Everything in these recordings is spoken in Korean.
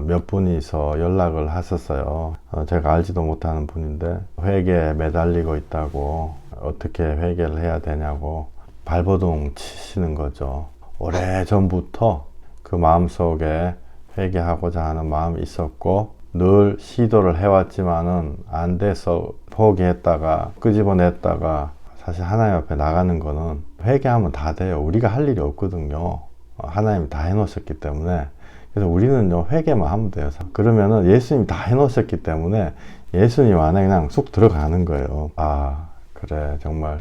몇 분이서 연락을 하셨어요. 제가 알지도 못하는 분인데 회계에 매달리고 있다고, 어떻게 회계를 해야 되냐고 발버둥 치시는 거죠. 오래전부터 그 마음속에 회개하고자 하는 마음이 있었고 늘 시도를 해왔지만은 안 돼서 포기했다가 끄집어냈다가, 사실 하나님 앞에 나가는 거는 회개하면 다 돼요. 우리가 할 일이 없거든요. 하나님이 다 해놓으셨기 때문에. 그래서 우리는요, 회개만 하면 돼요. 그러면은 예수님이 다 해놓으셨기 때문에 예수님 안에 그냥 쑥 들어가는 거예요. 아, 그래, 정말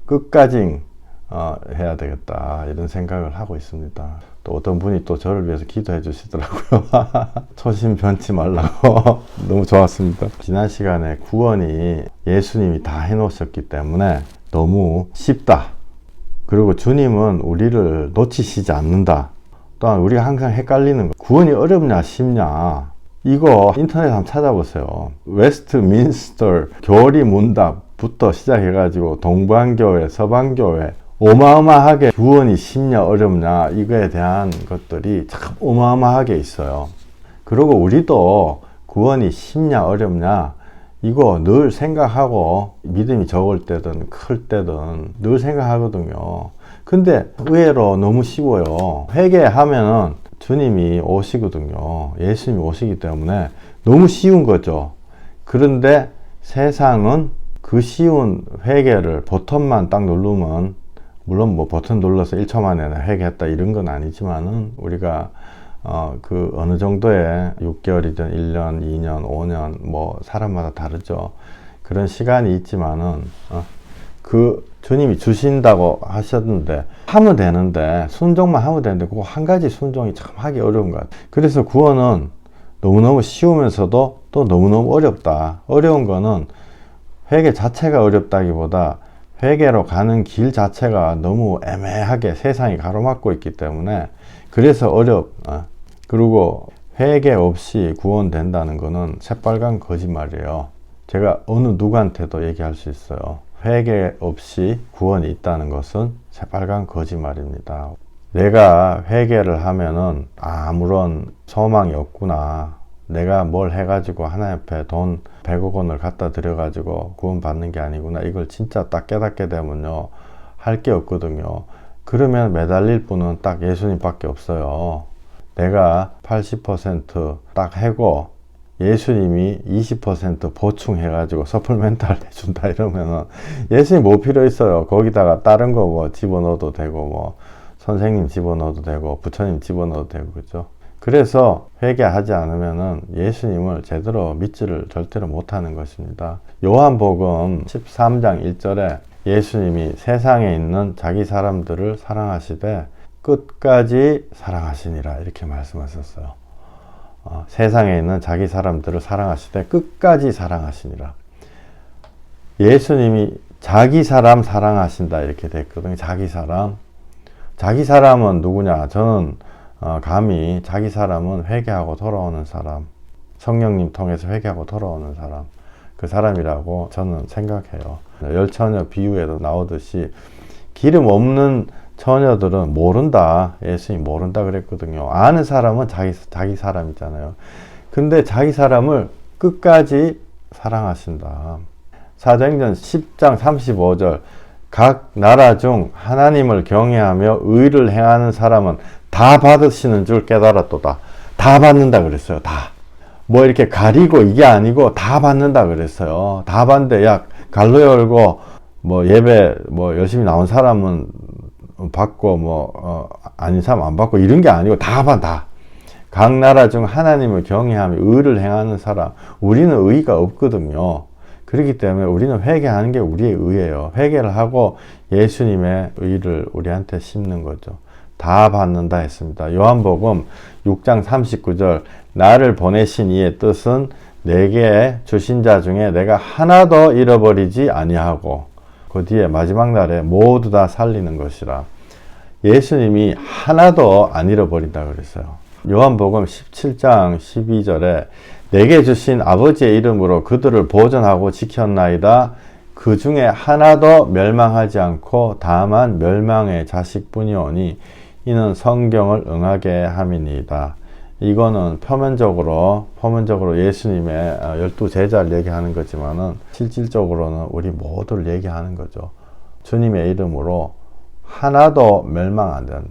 끝까지 해야 되겠다, 이런 생각을 하고 있습니다. 또 어떤 분이 또 저를 위해서 기도해 주시더라고요. 초심 변치 말라고. 너무 좋았습니다. 지난 시간에 구원이 예수님이 다 해놓으셨기 때문에 너무 쉽다. 그리고 주님은 우리를 놓치시지 않는다. 또한 우리가 항상 헷갈리는 거, 구원이 어렵냐 쉽냐, 이거 인터넷 한번 찾아보세요. 웨스트민스터 교리 문답부터 시작해가지고 동방교회, 서방교회, 어마어마하게 구원이 쉽냐 어렵냐, 이거에 대한 것들이 참 어마어마하게 있어요. 그리고 우리도 구원이 쉽냐 어렵냐, 이거 늘 생각하고, 믿음이 적을 때든 클 때든 늘 생각하거든요. 근데 의외로 너무 쉬워요. 회개하면은 주님이 오시거든요. 예수님이 오시기 때문에 너무 쉬운 거죠. 그런데 세상은 그 쉬운 회개를 버튼만 딱 누르면, 물론 뭐 버튼 눌러서 1초 만에 회개했다 이런 건 아니지만은, 우리가 그 어느 정도의 6개월이든 1년, 2년, 5년, 뭐 사람마다 다르죠. 그런 시간이 있지만은 그 주님이 주신다고 하셨는데 하면 되는데, 순종만 하면 되는데 그거 한 가지 순종이 참 하기 어려운 것 같아요. 그래서 구원은 너무너무 쉬우면서도 또 너무너무 어렵다. 어려운 거는 회개 자체가 어렵다기보다 회개로 가는 길 자체가 너무 애매하게 세상이 가로막고 있기 때문에, 그래서 그리고 회개 없이 구원된다는 거는 새빨간 거짓말이에요. 제가 어느 누구한테도 얘기할 수 있어요. 회개 없이 구원이 있다는 것은 새빨간 거짓말입니다. 내가 회개를 하면은 아무런 소망이 없구나, 내가 뭘 해가지고 하나님 앞에 돈 100억 원을 갖다 드려가지고 구원 받는 게 아니구나, 이걸 진짜 딱 깨닫게 되면요, 할 게 없거든요. 그러면 매달릴 분은 딱 예수님밖에 없어요. 내가 80% 하고 예수님이 20% 보충해가지고 서플멘탈 해준다 이러면은 예수님 뭐 필요 있어요. 거기다가 다른 거 뭐 집어넣어도 되고, 뭐 선생님 집어넣어도 되고, 부처님 집어넣어도 되고, 그죠? 그래서 회개하지 않으면은 예수님을 제대로 믿지를 절대로 못하는 것입니다. 요한복음 13장 1절에 예수님이 세상에 있는 자기 사람들을 사랑하시되 끝까지 사랑하시니라, 이렇게 말씀하셨어요. 세상에 있는 자기 사람들을 사랑하시되 끝까지 사랑하시니라. 예수님이 자기 사람 사랑하신다, 이렇게 됐거든요. 자기 사람. 자기 사람은 누구냐? 저는 감히 자기 사람은 회개하고 돌아오는 사람, 성령님 통해서 회개하고 돌아오는 사람, 그 사람이라고 저는 생각해요. 열처녀 비유에도 나오듯이 기름 없는 처녀들은 모른다, 예수님 모른다 그랬거든요. 아는 사람은 자기 사람이잖아요. 근데 자기 사람을 끝까지 사랑하신다. 사도행전 10장 35절, 각 나라 중 하나님을 경외하며 의를 행하는 사람은 다 받으시는 줄 깨달았도다. 다 받는다 그랬어요. 다. 뭐 이렇게 가리고 이게 아니고 다 받는다 그랬어요. 다 받는데, 야, 갈로 열고 뭐 예배 뭐 열심히 나온 사람은 받고 아닌 사람 안 받고 이런 게 아니고 다 받아. 각 나라 중 하나님을 경외하며 의를 행하는 사람. 우리는 의가 없거든요. 그렇기 때문에 우리는 회개하는 게 우리의 의예요. 회개를 하고 예수님의 의를 우리한테 심는 거죠. 다 받는다 했습니다. 요한복음 6장 39절, 나를 보내신 이의 뜻은 내게 주신 자 중에 내가 하나도 잃어버리지 아니하고, 그 뒤에 마지막 날에 모두 다 살리는 것이라. 예수님이 하나도 안 잃어버린다 그랬어요. 요한복음 17장 12절에 내게 주신 아버지의 이름으로 그들을 보존하고 지켰나이다. 그 중에 하나도 멸망하지 않고 다만 멸망의 자식뿐이오니 이는 성경을 응하게 함이니이다. 이거는 표면적으로 예수님의 12제자를 얘기하는 거지만은 실질적으로는 우리 모두를 얘기하는 거죠. 주님의 이름으로 하나도 멸망 안 된,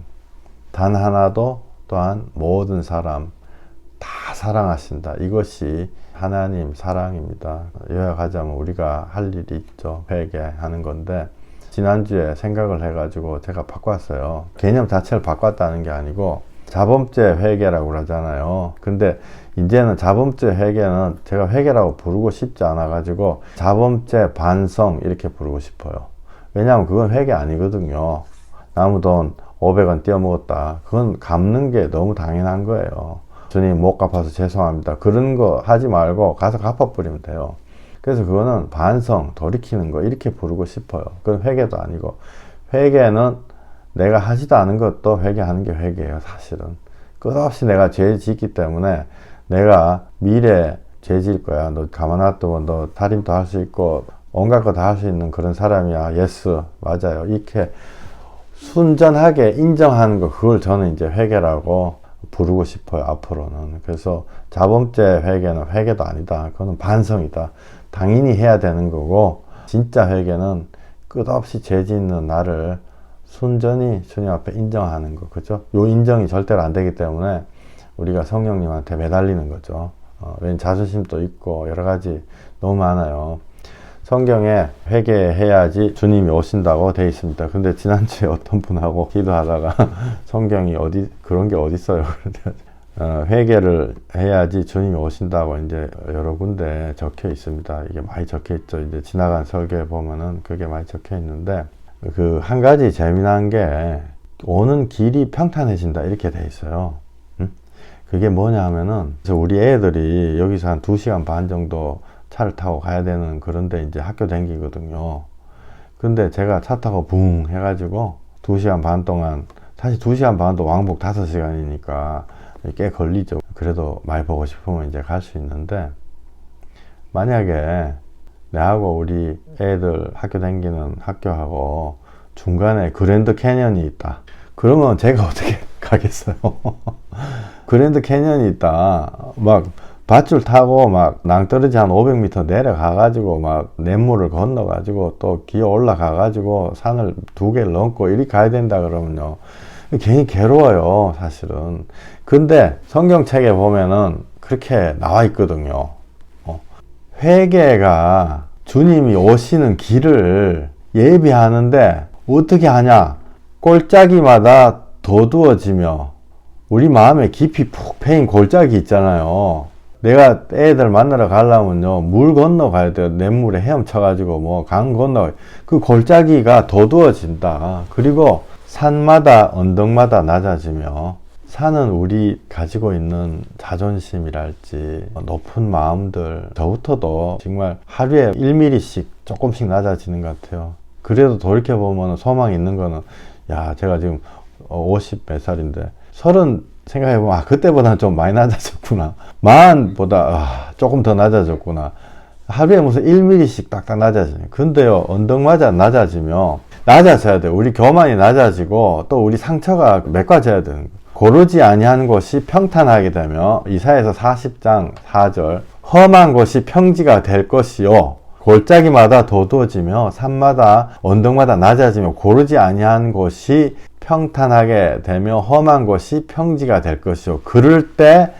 단 하나도 또한 모든 사람 다 사랑하신다. 이것이 하나님 사랑입니다. 요약하자면 우리가 할 일이 있죠. 회개하는 건데, 지난주에 생각을 해가지고 제가 바꿨어요. 개념 자체를 바꿨다는 게 아니고 자범죄 회개라고 그러잖아요. 근데 이제는 자범죄 회개는 제가 회개라고 부르고 싶지 않아 가지고 자범죄 반성 이렇게 부르고 싶어요. 왜냐하면 그건 회개 아니거든요. 남의 돈 500원 떼어먹었다, 그건 갚는 게 너무 당연한 거예요. 주님 못 갚아서 죄송합니다, 그런 거 하지 말고 가서 갚아버리면 돼요. 그래서 그거는 반성, 돌이키는 거 이렇게 부르고 싶어요. 그건 회개도 아니고, 회개는 내가 하지도 않은 것도 회개하는 게 회개예요. 사실은 끝없이 내가 죄 짓기 때문에 내가 미래에 죄 지을 거야, 너 가만 놔두면 너 살인도 할 수 있고 온갖 거 다 할 수 있는 그런 사람이야, 예스 맞아요, 이렇게 순전하게 인정하는 거, 그걸 저는 이제 회개라고 부르고 싶어요, 앞으로는. 그래서 자범죄 회개는 회개도 아니다, 그거는 반성이다, 당연히 해야 되는 거고, 진짜 회개는 끝없이 죄 짓는 나를 순전히 주님 앞에 인정하는 거, 그죠? 요 인정이 절대로 안 되기 때문에 우리가 성령님한테 매달리는 거죠. 왜냐면 자존심도 있고 여러 가지 너무 많아요. 성경에 회개해야지 주님이 오신다고 돼 있습니다. 근데 지난주에 어떤 분하고 기도하다가 성경이 그런 게 어디 있어요? 회개를 해야지 주님이 오신다고 이제 여러 군데 적혀 있습니다. 이게 많이 적혀 있죠. 이제 지나간 설교에 보면은 그게 많이 적혀 있는데, 그 한 가지 재미난 게 오는 길이 평탄해진다 이렇게 돼 있어요. 그게 뭐냐 하면은, 우리 애들이 여기서 한 2시간 반 정도 차를 타고 가야 되는 그런데 이제 학교 다니거든요. 근데 제가 차 타고 붕 해가지고 2시간 반 동안, 사실 2시간 반도 왕복 5시간이니까 꽤 걸리죠. 그래도 많이 보고 싶으면 이제 갈 수 있는데, 만약에 내하고 우리 애들 학교 다니는 학교하고 중간에 그랜드 캐년이 있다, 그러면 제가 어떻게 가겠어요? 그랜드 캐년이 있다, 막 밧줄 타고 막 낭떠러지 한 500m 내려가 가지고 막 냇물을 건너 가지고 또 기어 올라가 가지고 산을 2개를 넘고 이리 가야 된다 그러면요, 괜히 괴로워요 사실은. 근데 성경책에 보면은 그렇게 나와 있거든요. 회개가 주님이 오시는 길을 예비하는데 어떻게 하냐? 골짜기마다 도두어지며, 우리 마음에 깊이 푹 패인 골짜기 있잖아요. 내가 애들 만나러 가려면요, 물 건너 가야 돼요. 냇물에 헤엄쳐가지고 뭐 강 건너, 그 골짜기가 도두어진다. 그리고 산마다 언덕마다 낮아지며, 산은 우리 가지고 있는 자존심이랄지 높은 마음들, 저부터도 정말 하루에 1mm씩 조금씩 낮아지는 것 같아요. 그래도 돌이켜보면 소망이 있는 거는, 야, 제가 지금 50 몇 살인데 30 생각해보면, 그때보다는 좀 많이 낮아졌구나, 40보다 조금 더 낮아졌구나, 하루에 무슨 1mm씩 딱딱 낮아지네. 근데요, 언덕마다 낮아지며, 낮아져야 돼요. 우리 교만이 낮아지고 또 우리 상처가 메꿔져야 되는 거예요. 고르지 아니한 곳이 평탄하게 되며, 이사야서 40장 4절, 험한 곳이 평지가 될 것이요, 골짜기마다 도두어지며 산마다 언덕마다 낮아지며 고르지 아니한 곳이 평탄하게 되며 험한 곳이 평지가 될 것이요. 그럴 때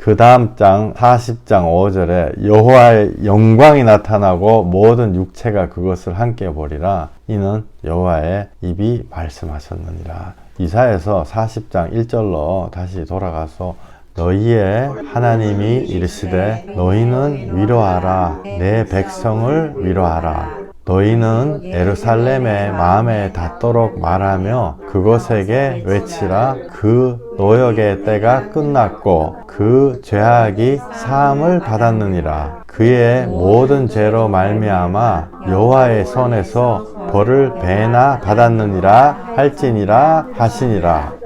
그 다음 장 40장 5절에 여호와의 영광이 나타나고 모든 육체가 그것을 함께 보리라. 이는 여호와의 입이 말씀하셨느니라. 이사야서 40장 1절로 다시 돌아가서, 너희의 하나님이 이르시되 너희는 위로하라, 내 백성을 위로하라. 너희는 예루살렘의 마음에 닿도록 말하며 그곳에게 외치라. 그 노역의 때가 끝났고 그 죄악이 사함을 받았느니라. 그의 모든 죄로 말미암아 여호와의 손에서 벌을 배나 받았느니라 할지니라 하시니라.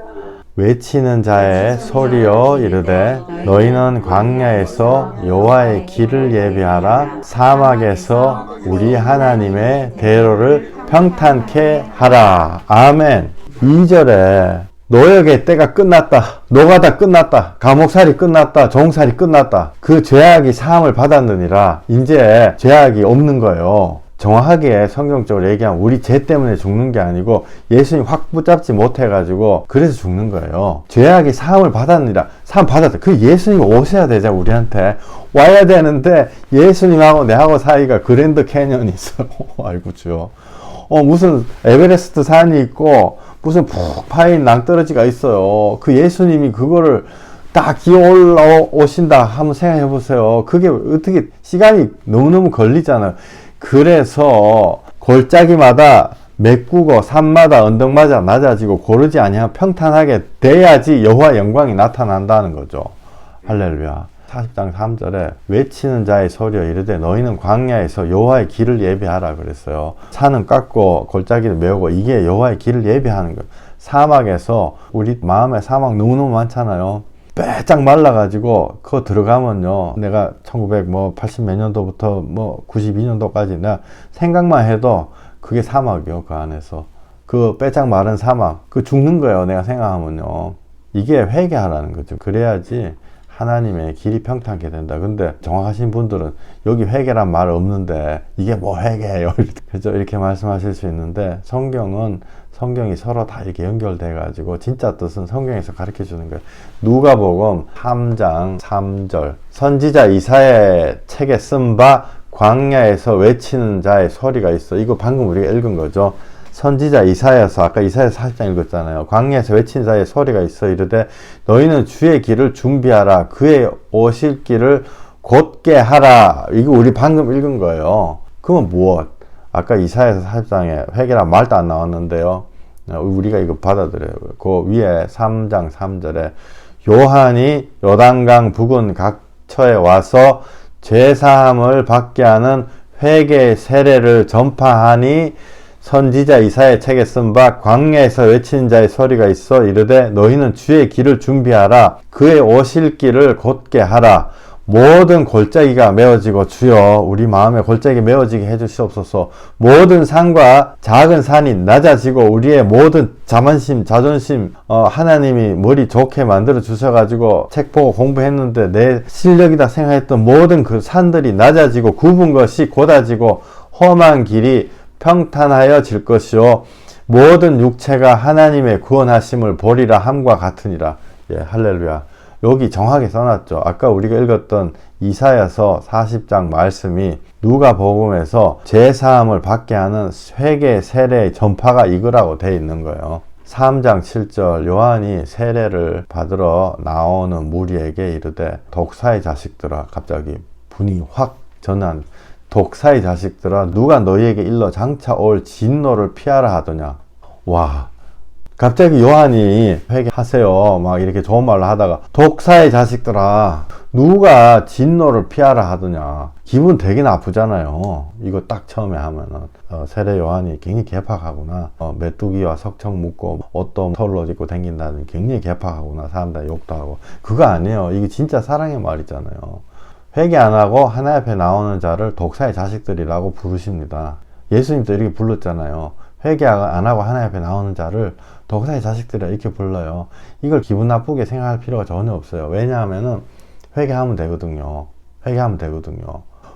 외치는 자의 소리여 이르되 너희는 광야에서 여호와의 길을 예비하라. 사막에서 우리 하나님의 대로를 평탄케 하라. 아멘. 2절에 노역의 때가 끝났다. 노가다 끝났다. 감옥살이 끝났다. 종살이 끝났다. 그 죄악이 사함을 받았느니라. 이제 죄악이 없는 거예요. 정확하게 성경적으로 얘기하면 우리 죄 때문에 죽는 게 아니고 예수님 확 붙잡지 못해가지고 그래서 죽는 거예요. 죄악이 사함을 받았느니라. 사함 받았다. 그 예수님 오셔야 되자 우리한테. 와야 되는데 예수님하고 내하고 사이가 그랜드 캐년이 있어. 아이고 주여. 무슨 에베레스트 산이 있고 무슨 푹 파인 낭떠러지가 있어요. 그 예수님이 그거를 딱 기어 올라오신다 한번 생각해 보세요. 그게 어떻게 시간이 너무너무 걸리잖아요. 그래서 골짜기마다 메꾸고 산마다 언덕마다 낮아지고 고르지 아니하면 평탄하게 돼야지 여호와의 영광이 나타난다는 거죠. 할렐루야. 40장 3절에 외치는 자의 소리여 이르되 너희는 광야에서 여호와의 길을 예비하라 그랬어요. 산은 깎고 골짜기를 메우고 이게 여호와의 길을 예비하는 거예요. 사막에서 우리 마음에 사막 너무너무 많잖아요. 빼짝 말라가지고 그거 들어가면요, 내가 1980 몇 년도부터 92년도까지 내가 생각만 해도 그게 사막이요. 그 안에서 그 빼짝 마른 사막, 그 죽는 거예요. 내가 생각하면요. 이게 회개하라는 거죠. 그래야지 하나님의 길이 평탄하게 된다. 근데 정확하신 분들은 여기 회개란 말 없는데 이게 뭐 회개예요? 그래서 이렇게 말씀하실 수 있는데 성경이 서로 다 이렇게 연결돼 가지고 진짜 뜻은 성경에서 가르쳐 주는 거예요. 누가복음 3장 3절 선지자 이사야의 책에 쓴 바 광야에서 외치는 자의 소리가 있어. 이거 방금 우리가 읽은 거죠. 선지자 이사야서 아까 이사야 40장 읽었잖아요. 광야에서 외치는 자의 소리가 있어 이르되 너희는 주의 길을 준비하라. 그의 오실 길을 곧게 하라. 이거 우리 방금 읽은 거예요. 그건 무엇? 아까 이사야서 40장에 회개란 말도 안 나왔는데요. 우리가 이거 받아들여요. 그 위에 3장 3절에 요한이 요단강 부근 각처에 와서 죄사함을 받게 하는 회개의 세례를 전파하니 선지자 이사야의 책에 쓴 바 광야에서 외치는 자의 소리가 있어 이르되 너희는 주의 길을 준비하라. 그의 오실 길을 곧게 하라. 모든 골짜기가 메어지고 주여 우리 마음에 골짜기 메어지게 해주시옵소서. 모든 산과 작은 산이 낮아지고 우리의 모든 자만심 자존심 하나님이 머리 좋게 만들어 주셔가지고 책 보고 공부했는데 내 실력이다 생각했던 모든 그 산들이 낮아지고 굽은 것이 곧아지고 험한 길이 평탄하여질 것이요 모든 육체가 하나님의 구원하심을 보리라 함과 같으니라. 예, 할렐루야. 여기 정확하게 써놨죠. 아까 우리가 읽었던 이사야서 40장 말씀이 누가복음에서 죄사함을 받게 하는 회개 세례의 전파가 이거라고 되어 있는 거예요. 3장 7절 요한이 세례를 받으러 나오는 무리에게 이르되 독사의 자식들아, 갑자기 분위기 확 전환. 독사의 자식들아 누가 너희에게 일러 장차 올 진노를 피하라 하더냐. 와, 갑자기 요한이 회개하세요 막 이렇게 좋은 말로 하다가 독사의 자식들아 누가 진노를 피하라 하더냐. 기분 되게 나쁘잖아요. 이거 딱 처음에 하면은 세례 요한이 굉장히 개팍하구나. 메뚜기와 석청 묶고 옷도 털로 입고 다닌다는 굉장히 개팍하구나. 사람들 욕도 하고. 그거 아니에요. 이게 진짜 사랑의 말이잖아요. 회개 안 하고 하나님 앞에 나오는 자를 독사의 자식들이라고 부르십니다. 예수님도 이렇게 불렀잖아요. 회개 안 하고 하나님 앞에 나오는 자를 독사의 자식들이라 이렇게 불러요. 이걸 기분 나쁘게 생각할 필요가 전혀 없어요. 왜냐하면은 회개하면 되거든요. 회개하면 되거든요.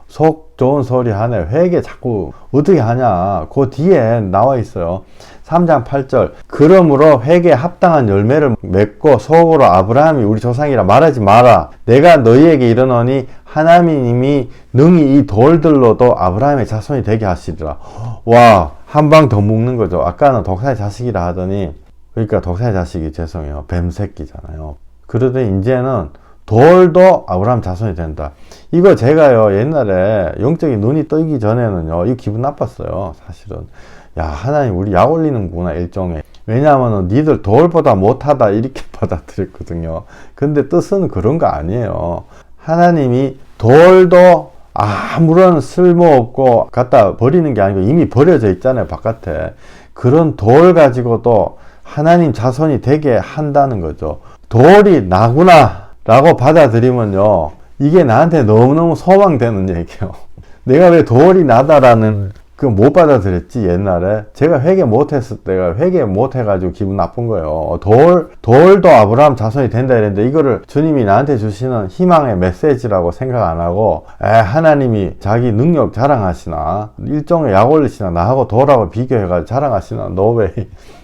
속 좋은 소리 하네. 회개 자꾸 어떻게 하냐. 그 뒤에 나와 있어요. 3장 8절 그러므로 회개에 합당한 열매를 맺고 속으로 아브라함이 우리 조상이라 말하지 마라. 내가 너희에게 이르노니 하나님이 능히 이 돌들로도 아브라함의 자손이 되게 하시리라. 와, 한 방 더 묶는 거죠. 아까는 독사의 자식이라 하더니, 그러니까 독사의 자식이 죄송해요. 뱀새끼잖아요. 그러더니 이제는 돌도 아브라함 자손이 된다. 이거 제가요 옛날에 영적인 눈이 뜨기 전에는요 이거 기분 나빴어요. 사실은 야, 하나님 우리 약 올리는구나 일종의. 왜냐하면 니들 돌보다 못하다 이렇게 받아들였거든요. 근데 뜻은 그런 거 아니에요. 하나님이 돌도 아무런 쓸모없고 갖다 버리는 게 아니고 이미 버려져 있잖아요 바깥에. 그런 돌 가지고도 하나님 자손이 되게 한다는 거죠. 돌이 나구나 라고 받아들이면요 이게 나한테 너무너무 소망되는 얘기예요. 내가 왜 돌이 나다라는 그 못 받아들였지. 옛날에 제가 회개 못했을 때가 회개 못해가지고 기분 나쁜 거예요. 돌도 아브라함 자손이 된다 이랬는데 이거를 주님이 나한테 주시는 희망의 메시지라고 생각 안 하고 하나님이 자기 능력 자랑하시나 일종의 약 올리시나 나하고 돌하고 비교해가지고 자랑하시나. 너 왜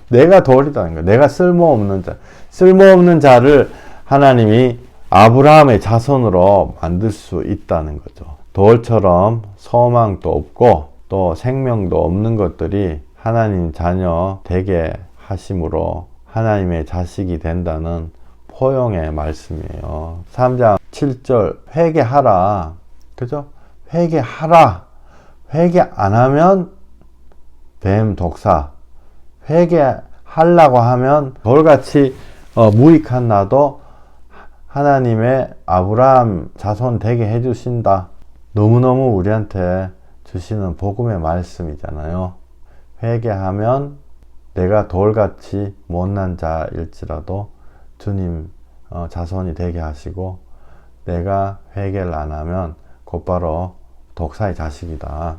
내가 돌이다는 거야. 내가 쓸모없는 자를 하나님이 아브라함의 자손으로 만들 수 있다는 거죠. 돌처럼 소망도 없고 또 생명도 없는 것들이 하나님 자녀 되게 하심으로 하나님의 자식이 된다는 포용의 말씀이에요. 3장 7절 회개하라. 그죠? 회개하라. 회개 안 하면 뱀 독사. 회개하려고 하면 돌같이 무익한 나도 하나님의 아브라함 자손 되게 해주신다. 너무너무 우리한테 주시는 복음의 말씀이잖아요. 회개하면 내가 돌같이 못난 자일지라도 주님 자손이 되게 하시고 내가 회개를 안 하면 곧바로 독사의 자식이다.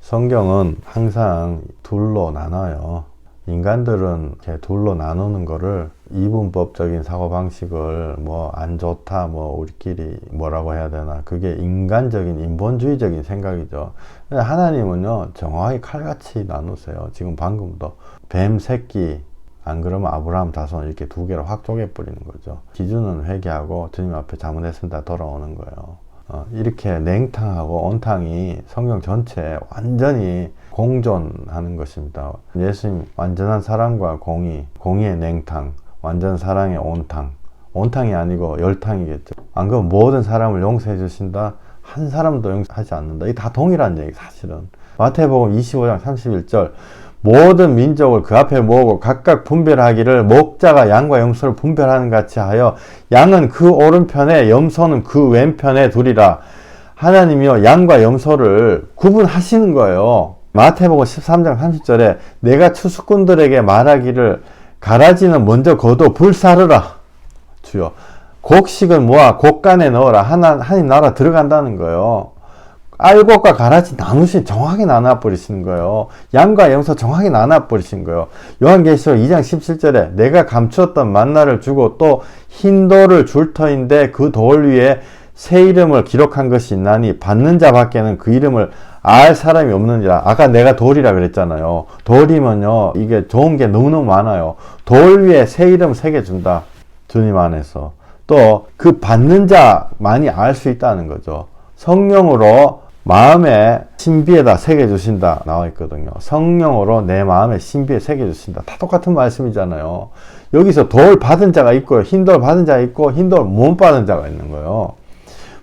성경은 항상 둘로 나눠요. 인간들은 이렇게 둘로 나누는 거를 이분법적인 사고방식을 뭐 안 좋다 우리끼리 뭐라고 해야 되나 그게 인간적인 인본주의적인 생각이죠. 근데 하나님은요 정확히 칼같이 나누세요. 지금 방금도 뱀 새끼 안 그러면 아브라함 자손 이렇게 두 개로 확 쪼개버리는 거죠. 기준은 회개하고 주님 앞에 잘못했습니다 돌아오는 거예요. 이렇게 냉탕하고 온탕이 성경 전체에 완전히 공존하는 것입니다. 예수님 완전한 사랑과 공의의 냉탕, 완전 사랑의 온탕. 온탕이 아니고 열탕이겠죠. 안 그러면 모든 사람을 용서해 주신다. 한 사람도 용서하지 않는다. 이게 다 동일한 얘기 사실은. 마태복음 25장 31절 모든 민족을 그 앞에 모으고 각각 분별하기를 목자가 양과 염소를 분별하는 같이 하여 양은 그 오른편에 염소는 그 왼편에 두리라. 하나님이요 양과 염소를 구분하시는 거예요. 마태복음 13장 30절에 내가 추수꾼들에게 말하기를 가라지는 먼저 거둬 불사르라. 주여 곡식을 모아 곡간에 넣어라. 하나님 나라 들어간다는 거예요. 알곡과 가라지 나누신 정확히 나눠버리시는 거예요. 양과 염소 정확히 나눠버리신 거예요. 요한계시록 2장 17절에 내가 감추었던 만나를 주고 또 흰 돌을 줄 터인데 그 돌 위에 새 이름을 기록한 것이 있나니 받는 자밖에는 그 이름을 알 사람이 없느니라. 아까 내가 돌이라 그랬잖아요. 돌이면요 이게 좋은 게 너무너무 많아요. 돌 위에 새 이름 새겨준다. 주님 안에서. 또 그 받는 자만이 알 수 있다는 거죠. 성령으로 마음에 신비에다 새겨주신다 나와 있거든요. 성령으로 내 마음에 신비에 새겨주신다. 다 똑같은 말씀이잖아요. 여기서 돌 받은 자가 있고요. 흰 돌 받은 자가 있고 흰 돌 못 받은 자가 있는 거예요.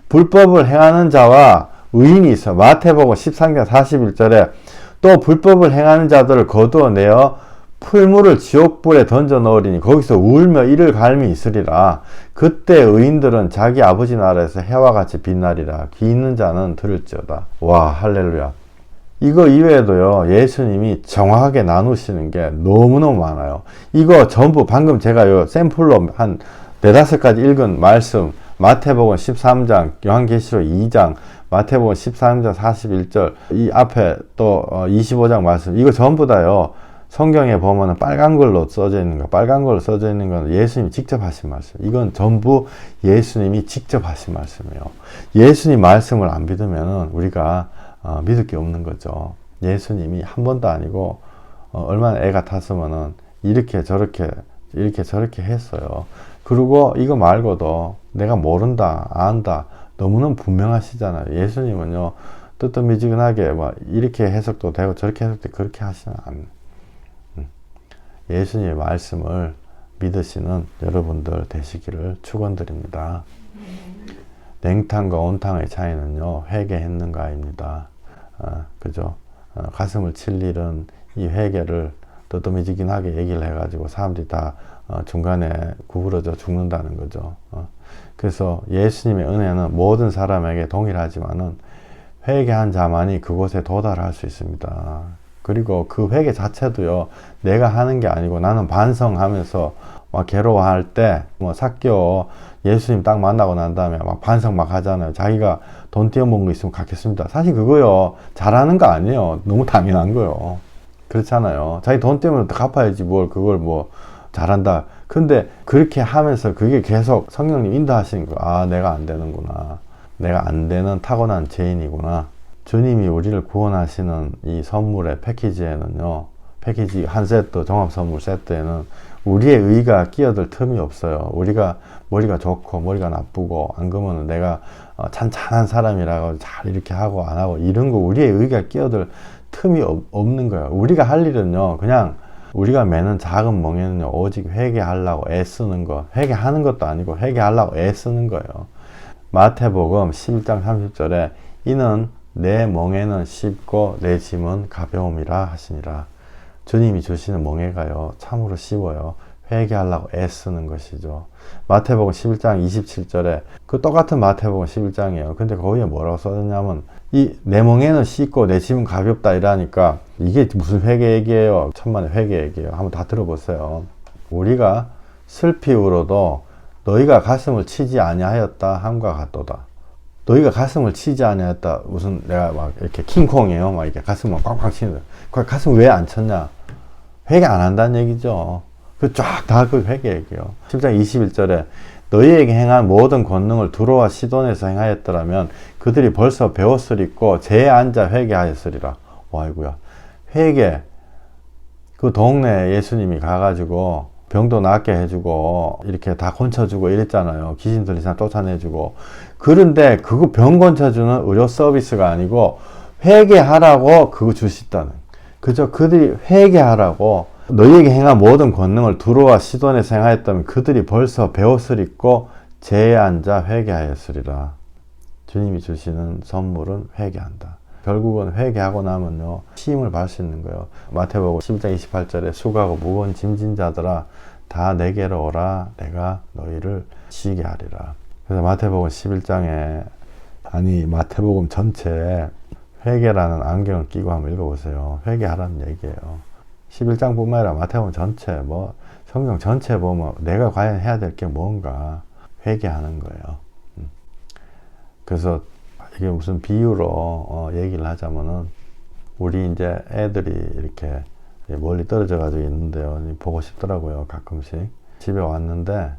불법을 행하는 자와 의인이 있어. 마태복음 13장 41절에 또 불법을 행하는 자들을 거두어내어 풀물을 지옥불에 던져 넣으리니 거기서 울며 이를 갈미 있으리라. 그때 의인들은 자기 아버지 나라에서 해와 같이 빛나리라. 귀 있는 자는 들을지어다. 와 할렐루야. 이거 이외에도요 예수님이 정확하게 나누시는 게 너무너무 많아요. 이거 전부 방금 제가 요 샘플로 한 4-5가지 읽은 말씀 마태복음 13장, 요한계시록 2장, 마태복음 13장 41절 이 앞에 또 25장 말씀 이거 전부 다요 성경에 보면은 빨간 걸로 써져 있는 거, 빨간 걸로 써져 있는 건 예수님이 직접 하신 말씀. 이건 전부 예수님이 직접 하신 말씀이에요. 예수님 말씀을 안 믿으면은 우리가 믿을 게 없는 거죠. 예수님이 한 번도 아니고 얼마나 애 같았으면은 이렇게 저렇게 했어요. 그리고 이거 말고도 내가 모른다, 안다, 너무너무 분명하시잖아요. 예수님은요 뜨뜻미지근하게 막 이렇게 해석도 되고 저렇게 해석도 그렇게 하시는 않아요. 예수님의 말씀을 믿으시는 여러분들 되시기를 축원드립니다. 냉탕과 온탕의 차이는요 회개했는가입니다. 그죠? 가슴을 칠 일은 이 회개를 뜨뜻미지근하게 얘기를 해가지고 사람들이 다 중간에 구부러져 죽는다는 거죠. 그래서 예수님의 은혜는 모든 사람에게 동일하지만은 회개한 자만이 그곳에 도달할 수 있습니다. 그리고 그 회개 자체도요, 내가 하는 게 아니고 나는 반성하면서 막 괴로워할 때, 뭐 삭개오 예수님 딱 만나고 난 다음에 막 반성 막 하잖아요. 자기가 돈 떼어먹은 거 있으면 갚겠습니다. 사실 그거요, 잘하는 거 아니에요. 너무 당연한 거요. 그렇잖아요. 자기 돈 때문에 갚아야지 뭘 그걸 뭐 잘한다. 근데 그렇게 하면서 그게 계속 성령님 인도하시는 거예요. 아, 내가 안 되는구나. 내가 안 되는 타고난 죄인이구나. 주님이 우리를 구원하시는 이 선물의 패키지에는요, 패키지 한 세트, 종합 선물 세트에는 우리의 의가 끼어들 틈이 없어요. 우리가 머리가 좋고 머리가 나쁘고 안 그러면 내가 찬찬한 사람이라고 잘 이렇게 하고 안 하고 이런 거 우리의 의가 끼어들 틈이 없는 거예요. 우리가 할 일은요, 그냥 우리가 매는 작은 멍에는요, 오직 회개하려고 애쓰는 거, 회개하는 것도 아니고 회개하려고 애쓰는 거예요. 마태복음 11장 30절에 이는 내 멍에는 쉽고 내 짐은 가벼움이라 하시니라. 주님이 주시는 멍에가요, 참으로 쉬워요. 회개하려고 애쓰는 것이죠. 마태복음 11장 27절에 그 똑같은 마태복음 11장이에요. 근데 거기에 뭐라고 써졌냐면 이 내 멍에는 쉽고 내 짐은 가볍다 이라니까 이게 무슨 회개 얘기예요? 천만의 회개 얘기예요. 한번 다 들어보세요. 우리가 슬피우로도 너희가 가슴을 치지 아니하였다 함과 같도다. 너희가 가슴을 치지 아니하였다. 무슨 내가 막 이렇게 킹콩이에요. 막 이렇게 가슴을 꽉꽉 치는. 그 가슴 왜 안 쳤냐? 회개 안 한다는 얘기죠. 그 쫙 다 그 회개 얘기예요. 10장 21절에 너희에게 행한 모든 권능을 두로와 시돈에서 행하였더라면 그들이 벌써 배웠으리고 재에 앉아 회개하였으리라. 와, 이거야. 회개. 그 동네에 예수님이 가가지고 병도 낫게 해주고 이렇게 다 고쳐주고 이랬잖아요. 귀신 들린 사람 쫓아내주고. 그런데 그거 병 고쳐주는 의료 서비스가 아니고 회개하라고 그거 주시다는. 그저 그들이 회개하라고 너희에게 행한 모든 권능을 두로와 시돈에서 행하였다면 그들이 벌써 배옷을 입고 재에 앉아 회개하였으리라. 주님이 주시는 선물은 회개한다. 결국은 회개하고 나면요, 쉼을 받을 수 있는 거예요. 마태복음 11장 28절에 수고하고 무거운 짐진 자들아 다 내게로 오라. 내가 너희를 쉬게 하리라. 그래서 마태복음 11장에 아니 마태복음 전체에 회개라는 안경을 끼고 한번 읽어보세요. 회개하라는 얘기예요. 11장뿐만 아니라 마태복음 전체, 뭐 성경 전체 보면 내가 과연 해야 될 게 뭔가 회개하는 거예요. 그래서 이게 무슨 비유로 얘기를 하자면은 우리 이제 애들이 이렇게 멀리 떨어져 가지고 있는데요. 보고 싶더라고요. 가끔씩 집에 왔는데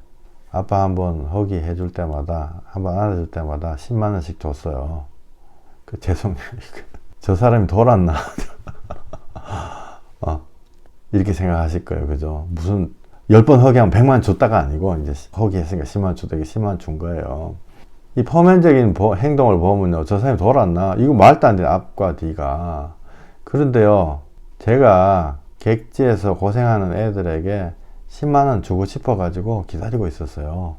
아빠 한번 허기 해줄 때마다 한번 안아줄 때마다 10만 원씩 줬어요. 그 죄송해요. 저 사람이 돌았나? 이렇게 생각하실 거예요. 그죠? 무슨 10번 허기하면 100만 줬다가 아니고 이제 허기했으니까 10만 주다 10만 준 거예요. 이 포면적인 행동을 보면요, 저 사람이 돌았나? 이거 말도 안 되는 앞과 뒤가. 그런데요, 제가 객지에서 고생하는 애들에게 10만 원 주고 싶어 가지고 기다리고 있었어요.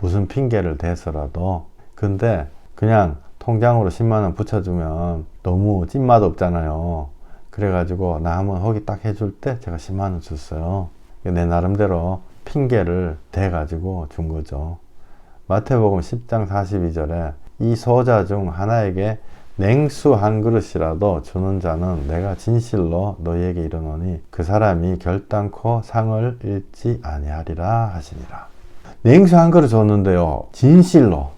무슨 핑계를 대서라도. 근데 그냥 통장으로 10만 원 붙여주면 너무 찐맛 없잖아요. 그래가지고 나 한번 허기 딱 해줄 때 제가 10만 원 줬어요. 내 나름대로 핑계를 대가지고 준 거죠. 마태복음 10장 42절에 이 소자 중 하나에게 냉수 한 그릇이라도 주는 자는 내가 진실로 너희에게 이르노니 그 사람이 결단코 상을 잃지 아니하리라 하시니라. 냉수 한 그릇 줬는데요, 진실로,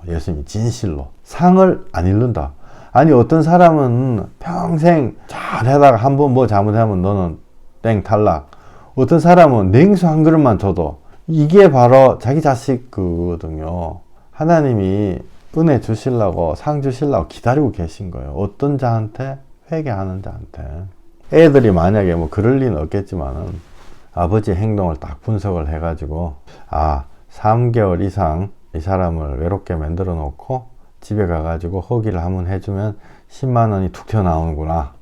예수님이 진실로 상을 안 잃는다. 아니 어떤 사람은 평생 잘 하다가 한번 뭐 잘못하면 너는 땡 탈락. 어떤 사람은 냉수 한 그릇만 줘도 이게 바로 자기 자식 그거거든요. 하나님이 은혜 주시려고 상 주시려고 기다리고 계신 거예요. 어떤 자한테? 회개하는 자한테. 애들이 만약에 뭐 그럴 리는 없겠지만은 아버지 행동을 딱 분석을 해가지고 3개월 이상 이 사람을 외롭게 만들어 놓고 집에 가가지고 허기를 한번 해주면 10만 원이 툭 튀어나오는구나.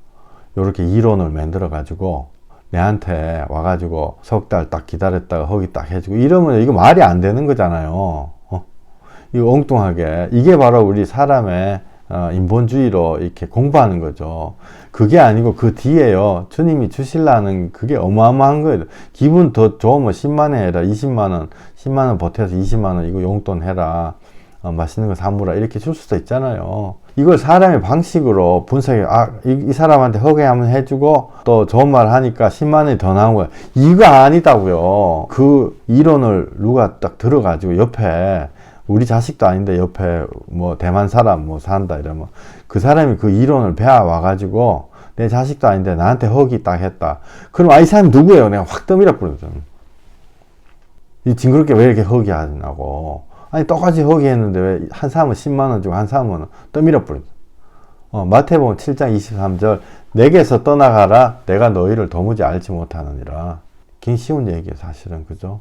요렇게 이론을 만들어 가지고 내한테 와가지고 석 달 딱 기다렸다가 허기 딱 해주고 이러면 이거 말이 안 되는 거잖아요. 이거 엉뚱하게. 이게 바로 우리 사람의 인본주의로 이렇게 공부하는 거죠. 그게 아니고 그 뒤에요, 주님이 주실라는 그게 어마어마한 거예요. 기분 더 좋으면 10만 원 해라. 20만 원, 10만 원 보태서 20만 원 이거 용돈 해라. 맛있는 거 사물아 이렇게 줄 수도 있잖아요. 이걸 사람의 방식으로 분석해. 이 사람한테 허게 한번 해주고 또 좋은 말 하니까 10만 원이 더 나온 거야. 이거 아니다고요. 그 이론을 누가 딱 들어가지고 옆에 우리 자식도 아닌데 옆에 뭐 대만 사람 뭐 산다 이러면 그 사람이 그 이론을 배워와 가지고 내 자식도 아닌데 나한테 허기 딱 했다. 그럼 이 사람이 누구예요? 내가 확 떠밀어 버리죠. 이 징그럽게 왜 이렇게 허기 하냐고. 아니 똑같이 허기 했는데 왜 한 사람은 10만 원 주고 한 사람은 떠밀어 버리죠. 마태복음 7장 23절 내게서 떠나가라 내가 너희를 도무지 알지 못하느니라. 굉장히 쉬운 얘기예요 사실은. 그죠?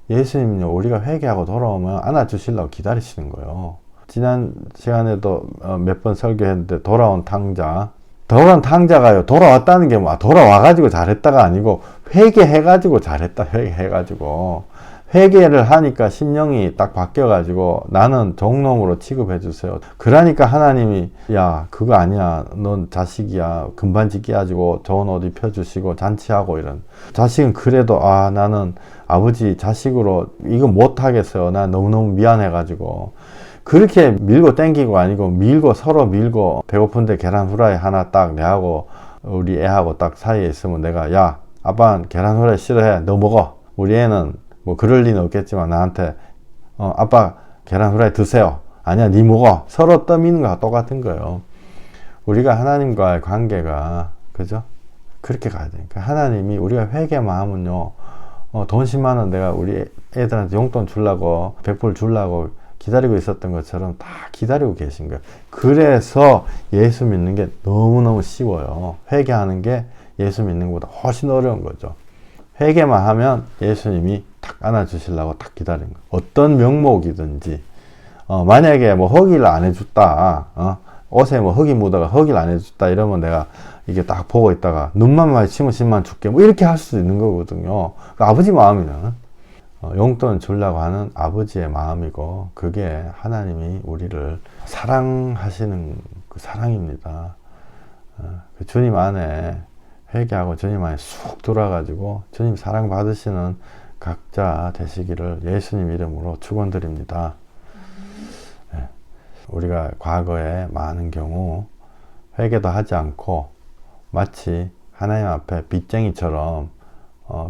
예수님은요 우리가 회개하고 돌아오면 안아주시려고 기다리시는 거예요. 지난 시간에도 몇 번 설교했는데 돌아온 탕자가요 돌아왔다는 게 뭐 돌아와가지고 잘했다가 아니고 회개해가지고 잘했다. 회개해가지고 회개를 하니까 심령이 딱 바뀌어가지고 나는 종놈으로 취급해주세요. 그러니까 하나님이 야 그거 아니야 넌 자식이야 금반지 끼워주고 좋은 옷 입혀주시고 잔치하고 이런. 자식은 그래도 나는 아버지 자식으로 이거 못하겠어요. 나 너무너무 미안해가지고 그렇게 밀고 땡기고 아니고 밀고 서로 밀고 배고픈데 계란 후라이 하나 딱 내하고 우리 애하고 딱 사이에 있으면 내가 야 아빠는 계란 후라이 싫어해 너 먹어. 우리 애는 뭐 그럴 리는 없겠지만 나한테 아빠 계란 후라이 드세요. 아니야 니 먹어. 서로 떠미는 거와 똑같은 거예요. 우리가 하나님과의 관계가 그죠? 그렇게 가야 되니까 하나님이 우리가 회개만 하면요 돈 10만 원 내가 우리 애들한테 용돈 주려고 100불 주려고 기다리고 있었던 것처럼 다 기다리고 계신 거예요. 그래서 예수 믿는 게 너무너무 쉬워요. 회개하는 게 예수 믿는 것보다 훨씬 어려운 거죠. 회개만 하면 예수님이 탁 안아주시려고 딱 기다리는 거예요. 어떤 명목이든지 만약에 뭐 허기를 안 해줬다 옷에 뭐 흙이 묻어가 허기를 안 해줬다 이러면 내가 이게 딱 보고 있다가 눈만 마주치면 10만 줄게 뭐 이렇게 할 수도 있는 거거든요. 그러니까 아버지 마음이는 용돈 주려고 하는 아버지의 마음이고 그게 하나님이 우리를 사랑하시는 그 사랑입니다. 그 주님 안에 회개하고 주님 안에 쑥 들어와가지고 주님 사랑 받으시는 각자 되시기를 예수님 이름으로 축원드립니다. 우리가 과거에 많은 경우 회개도 하지 않고 마치 하나님 앞에 빚쟁이처럼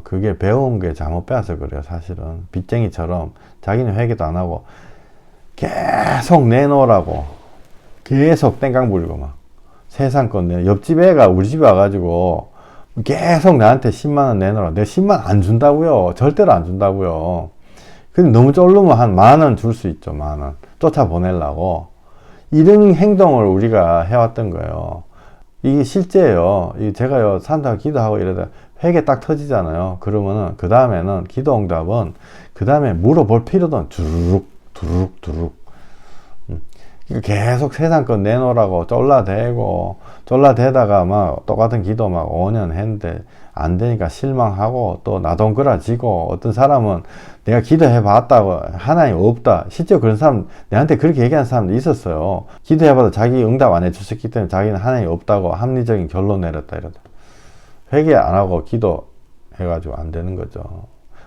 그게 배운 게 잘못 배워서 그래요. 사실은 빚쟁이처럼 자기는 회개도 안 하고 계속 내놓으라고 계속 땡깡 부리고 막 세상 건 내 옆집 애가 우리 집에 와가지고 계속 나한테 10만 원 내놓으라. 내가 10만 안 준다고요. 절대로 안 준다고요. 근데 너무 쫄르면 한 10,000원 줄 수 있죠. 10,000원 쫓아보내려고 이런 행동을 우리가 해왔던 거예요. 이게 실제예요. 제가요 산다고 기도하고 이러다 회개 딱 터지잖아요. 그러면은 그 다음에는 기도 응답은 그 다음에 물어볼 필요도 없는 두룩 계속 세상 건 내놓으라고 쫄라대다가 막 똑같은 기도 막 5년 했는데 안 되니까 실망하고 또 나동그라지고 어떤 사람은 내가 기도해 봤다고 하나님 없다. 실제 그런 사람 내한테 그렇게 얘기하는 사람도 있었어요. 기도해봐도 자기 응답 안 해주셨기 때문에 자기는 하나님 없다고 합리적인 결론 내렸다 이러다. 회개 안 하고 기도 해가지고 안 되는 거죠.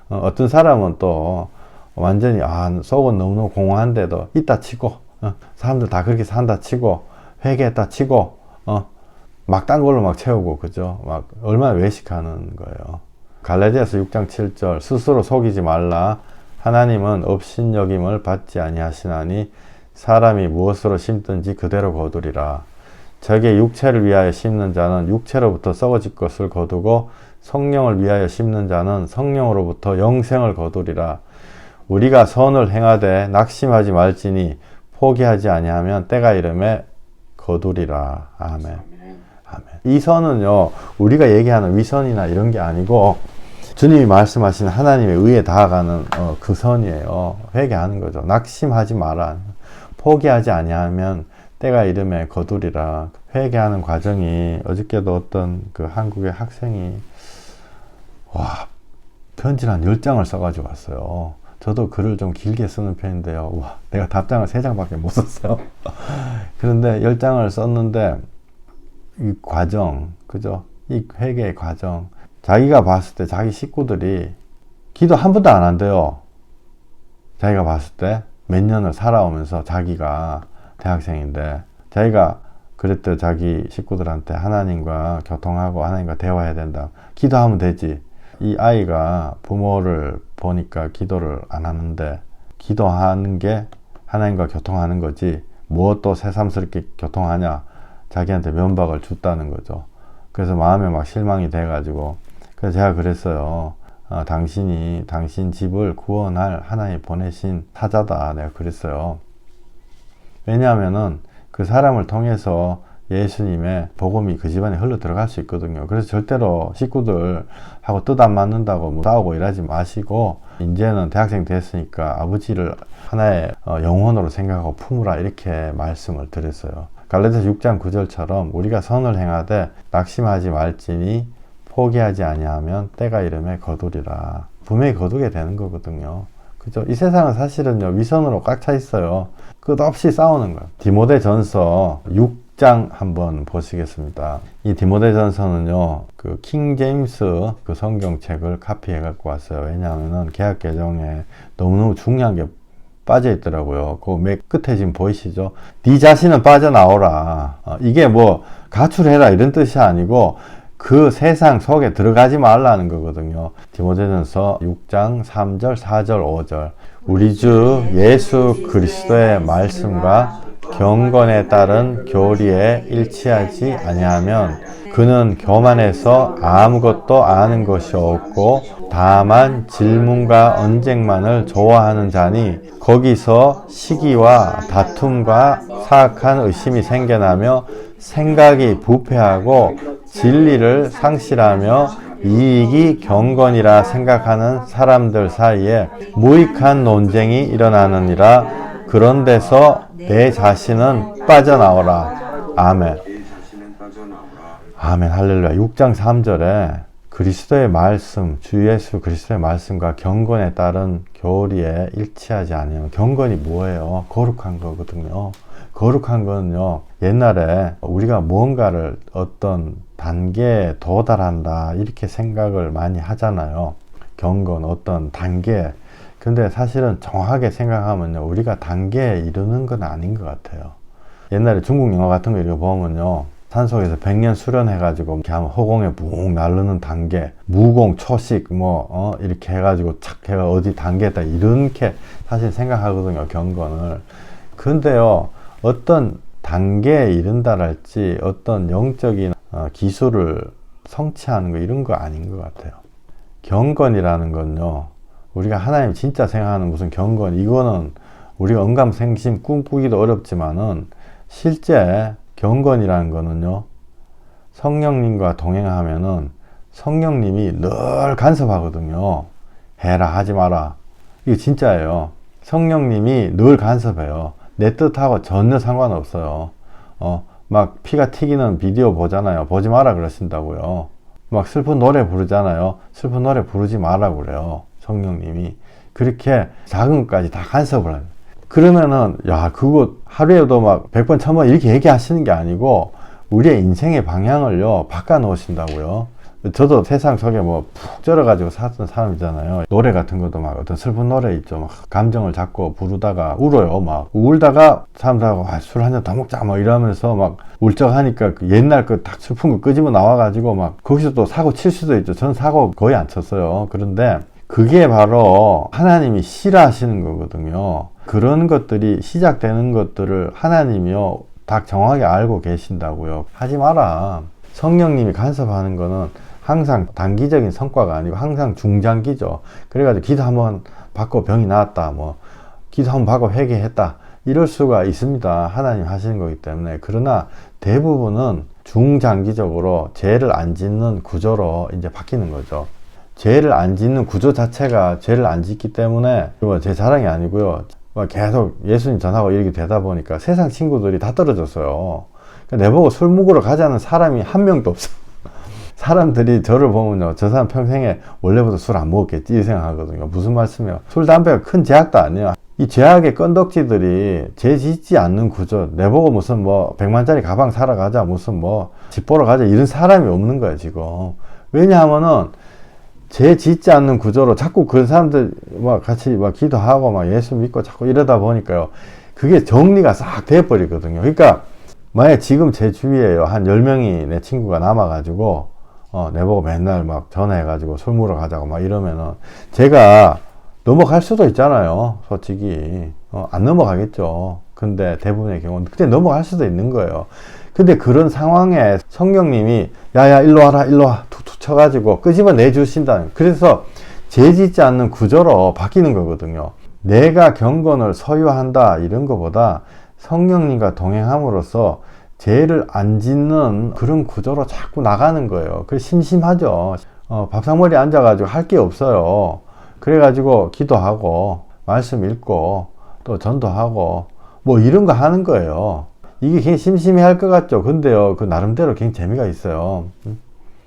어떤 사람은 또 완전히 속은 너무너무 공허한데도 있다 치고 사람들 다 그렇게 산다 치고 회개했다 치고 막 딴 걸로 막 채우고 그죠? 막 얼마나 외식하는 거예요. 갈라디아서 6장 7절 스스로 속이지 말라. 하나님은 업신여김을 받지 아니하시나니 사람이 무엇으로 심든지 그대로 거두리라. 적의 육체를 위하여 심는 자는 육체로부터 썩어질 것을 거두고 성령을 위하여 심는 자는 성령으로부터 영생을 거두리라. 우리가 선을 행하되 낙심하지 말지니 포기하지 아니하면 때가 이름에 거두리라. 아멘. 아멘. 이 선은요 우리가 얘기하는 위선이나 이런 게 아니고 주님이 말씀하신 하나님의 의에 다가가는 그 선이에요. 회개하는 거죠. 낙심하지 마라. 포기하지 아니하면 때가 이름에 거두리라. 회개하는 과정이 어저께도 어떤 그 한국의 학생이 편지를 한 10장을 써가지고 왔어요. 저도 글을 좀 길게 쓰는 편인데요. 내가 답장을 3장밖에 못 썼어요. 그런데 10장을 썼는데 이 과정, 그죠? 이 회개의 과정, 자기가 봤을 때 자기 식구들이 기도 한 번도 안 한대요. 자기가 봤을 때 몇 년을 살아오면서 자기가 대학생인데 자기가 그랬대. 자기 식구들한테 하나님과 교통하고 하나님과 대화해야 된다. 기도하면 되지. 이 아이가 부모를 보니까 기도를 안 하는데 기도하는 게 하나님과 교통하는 거지 뭐 또 새삼스럽게 교통하냐. 자기한테 면박을 줬다는 거죠. 그래서 마음에 막 실망이 돼가지고 그래서 제가 그랬어요. 당신이 당신 집을 구원할 하나님 보내신 사자다. 내가 그랬어요. 왜냐하면은 그 사람을 통해서 예수님의 복음이 그 집안에 흘러 들어갈 수 있거든요. 그래서 절대로 식구들하고 뜻 안 맞는다고 뭐 싸우고 이러지 마시고 이제는 대학생 됐으니까 아버지를 하나의 영혼으로 생각하고 품으라 이렇게 말씀을 드렸어요. 갈라디아서 6장 9절처럼 우리가 선을 행하되 낙심하지 말지니 포기하지 아니하면 때가 이름에 거두리라. 분명히 거두게 되는 거거든요. 그죠? 이 세상은 사실은요 위선으로 꽉 차 있어요. 끝없이 싸우는 거예요. 디모데전서 6장 한번 보시겠습니다. 이 디모데전서는요 그 킹 제임스 그 성경책을 카피해 갖고 왔어요. 왜냐하면은 개역 개정에 너무너무 중요한 게 빠져 있더라고요. 그 맨 끝에 지금 보이시죠? 네 자신은 빠져나오라. 이게 뭐 가출해라 이런 뜻이 아니고 그 세상 속에 들어가지 말라는 거거든요. 디모데전서 6장 3절, 4절, 5절. 우리 주 예수 그리스도의 말씀과 경건에 따른 교리에 일치하지 아니하면 그는 교만해서 아무것도 아는 것이 없고 다만 질문과 언쟁만을 좋아하는 자니 거기서 시기와 다툼과 사악한 의심이 생겨나며 생각이 부패하고 진리를 상실하며 이익이 경건이라 생각하는 사람들 사이에 무익한 논쟁이 일어나느니라. 그런 데서 내 자신은 빠져나오라. 아멘. 아멘. 할렐루야. 6장 3절에 그리스도의 말씀, 주 예수 그리스도의 말씀과 경건에 따른 교리에 일치하지 않으면 경건이 뭐예요? 거룩한 거거든요. 거룩한 거는요, 옛날에 우리가 무언가를 어떤 단계에 도달한다 이렇게 생각을 많이 하잖아요. 경건 어떤 단계. 근데 사실은 정확하게 생각하면요 우리가 단계에 이르는 건 아닌 것 같아요. 옛날에 중국 영화 같은 거 이렇게 보면요 산속에서 100년 수련해가지고 이렇게 하면 허공에 붕 날르는 단계, 무공 초식 이렇게 해가지고 착 해가 어디 단계다 이렇게 사실 생각하거든요 경건을. 근데요 어떤 단계에 이른다랄지 어떤 영적인 기술을 성취하는 거 이런 거 아닌 것 같아요. 경건이라는 건요 우리가 하나님 진짜 생각하는 무슨 경건 이거는 우리가 언감생심 꿈꾸기도 어렵지만은 실제 경건이라는 거는요 성령님과 동행하면은 성령님이 늘 간섭하거든요. 해라 하지 마라 이거 진짜예요. 성령님이 늘 간섭해요. 내 뜻하고 전혀 상관없어요. 막 피가 튀기는 비디오 보잖아요. 보지 마라 그러신다고요. 막 슬픈 노래 부르잖아요. 슬픈 노래 부르지 마라 그래요. 성령님이. 그렇게 작은 것까지 다 간섭을 해요. 그러면은 야 그거 하루에도 막 100번 1000번 이렇게 얘기하시는 게 아니고 우리의 인생의 방향을요 바꿔 놓으신다고요. 저도 세상 속에 뭐 푹 쩔어가지고 살았던 사람이잖아요. 노래 같은 것도 막 어떤 슬픈 노래 있죠. 막 감정을 잡고 부르다가 울어요. 막 울다가 사람들하고 술 한잔 더 먹자 막 이러면서 막 울적하니까 그 옛날 그 딱 슬픈 거 끄집어 나와가지고 막 거기서 또 사고 칠 수도 있죠. 저는 사고 거의 안 쳤어요. 그런데 그게 바로 하나님이 싫어하시는 거거든요. 그런 것들이 시작되는 것들을 하나님이요 다 정확하게 알고 계신다고요. 하지 마라. 성령님이 간섭하는 거는 항상 단기적인 성과가 아니고 항상 중장기죠. 그래가지고 기도 한번 받고 병이 나았다, 뭐 기도 한번 받고 회개했다 이럴 수가 있습니다. 하나님 하시는 거기 때문에. 그러나 대부분은 중장기적으로 죄를 안 짓는 구조로 이제 바뀌는 거죠. 죄를 안 짓는 구조 자체가 죄를 안 짓기 때문에 제 자랑이 아니고요. 계속 예수님 전하고 이렇게 되다 보니까 세상 친구들이 다 떨어졌어요. 내보고 술 먹으러 가자는 사람이 한 명도 없어. 사람들이 저를 보면요, 저 사람 평생에 원래부터 술 안 먹었겠지 이 생각하거든요. 무슨 말씀이에요? 술, 담배가 큰 죄악도 아니에요. 이 죄악의 건덕지들이 죄 짓지 않는 구조, 내보고 무슨 뭐 100만짜리 가방 사러 가자, 무슨 뭐 집 보러 가자 이런 사람이 없는 거예요 지금. 왜냐하면은 죄 짓지 않는 구조로 자꾸 그 사람들 막 같이 막 기도하고 막 예수 믿고 자꾸 이러다 보니까요. 그게 정리가 싹 돼버리거든요. 그러니까 만약에 지금 제 주위에요. 한 10명이 내 친구가 남아가지고 내보고 맨날 막 전화해가지고 술 먹으러 가자고 막 이러면은 제가 넘어갈 수도 있잖아요. 솔직히 안 넘어가겠죠. 근데 대부분의 경우는 그때 넘어갈 수도 있는 거예요. 근데 그런 상황에 성령님이 야야 일로 와라 일로 와 툭툭 쳐가지고 끄집어내 주신다는, 그래서 죄 짓지 않는 구조로 바뀌는 거거든요. 내가 경건을 소유한다 이런 거보다 성령님과 동행함으로써 죄를 안 짓는 그런 구조로 자꾸 나가는 거예요. 그래서 심심하죠. 밥상머리에 앉아가지고 할 게 없어요. 그래가지고 기도하고 말씀 읽고 또 전도하고 뭐 이런 거 하는 거예요. 이게 굉장히 심심해 할 것 같죠. 근데요, 그 나름대로 굉장히 재미가 있어요.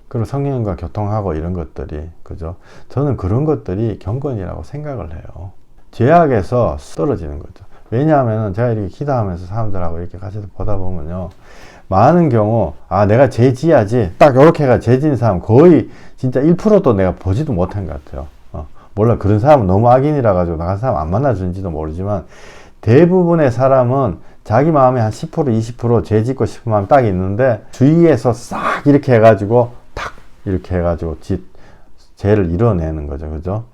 그리고 성령님과 교통하고 이런 것들이, 그죠? 저는 그런 것들이 경건이라고 생각을 해요. 죄악에서 떨어지는 거죠. 왜냐하면 제가 이렇게 기도하면서 사람들하고 이렇게 같이 보다 보면요, 많은 경우 내가 죄 지어야지 딱 이렇게 해가 죄 지은 사람 거의 진짜 1%도 내가 보지도 못한 것 같아요. 몰라, 그런 사람은 너무 악인이라 가지고 나간 사람 안 만나주는지도 모르지만 대부분의 사람은 자기 마음에 한 10% 20% 죄 짓고 싶은 마음 딱 있는데 주위에서 싹 이렇게 해가지고 탁 이렇게 해가지고 죄를 이뤄내는 거죠. 그죠?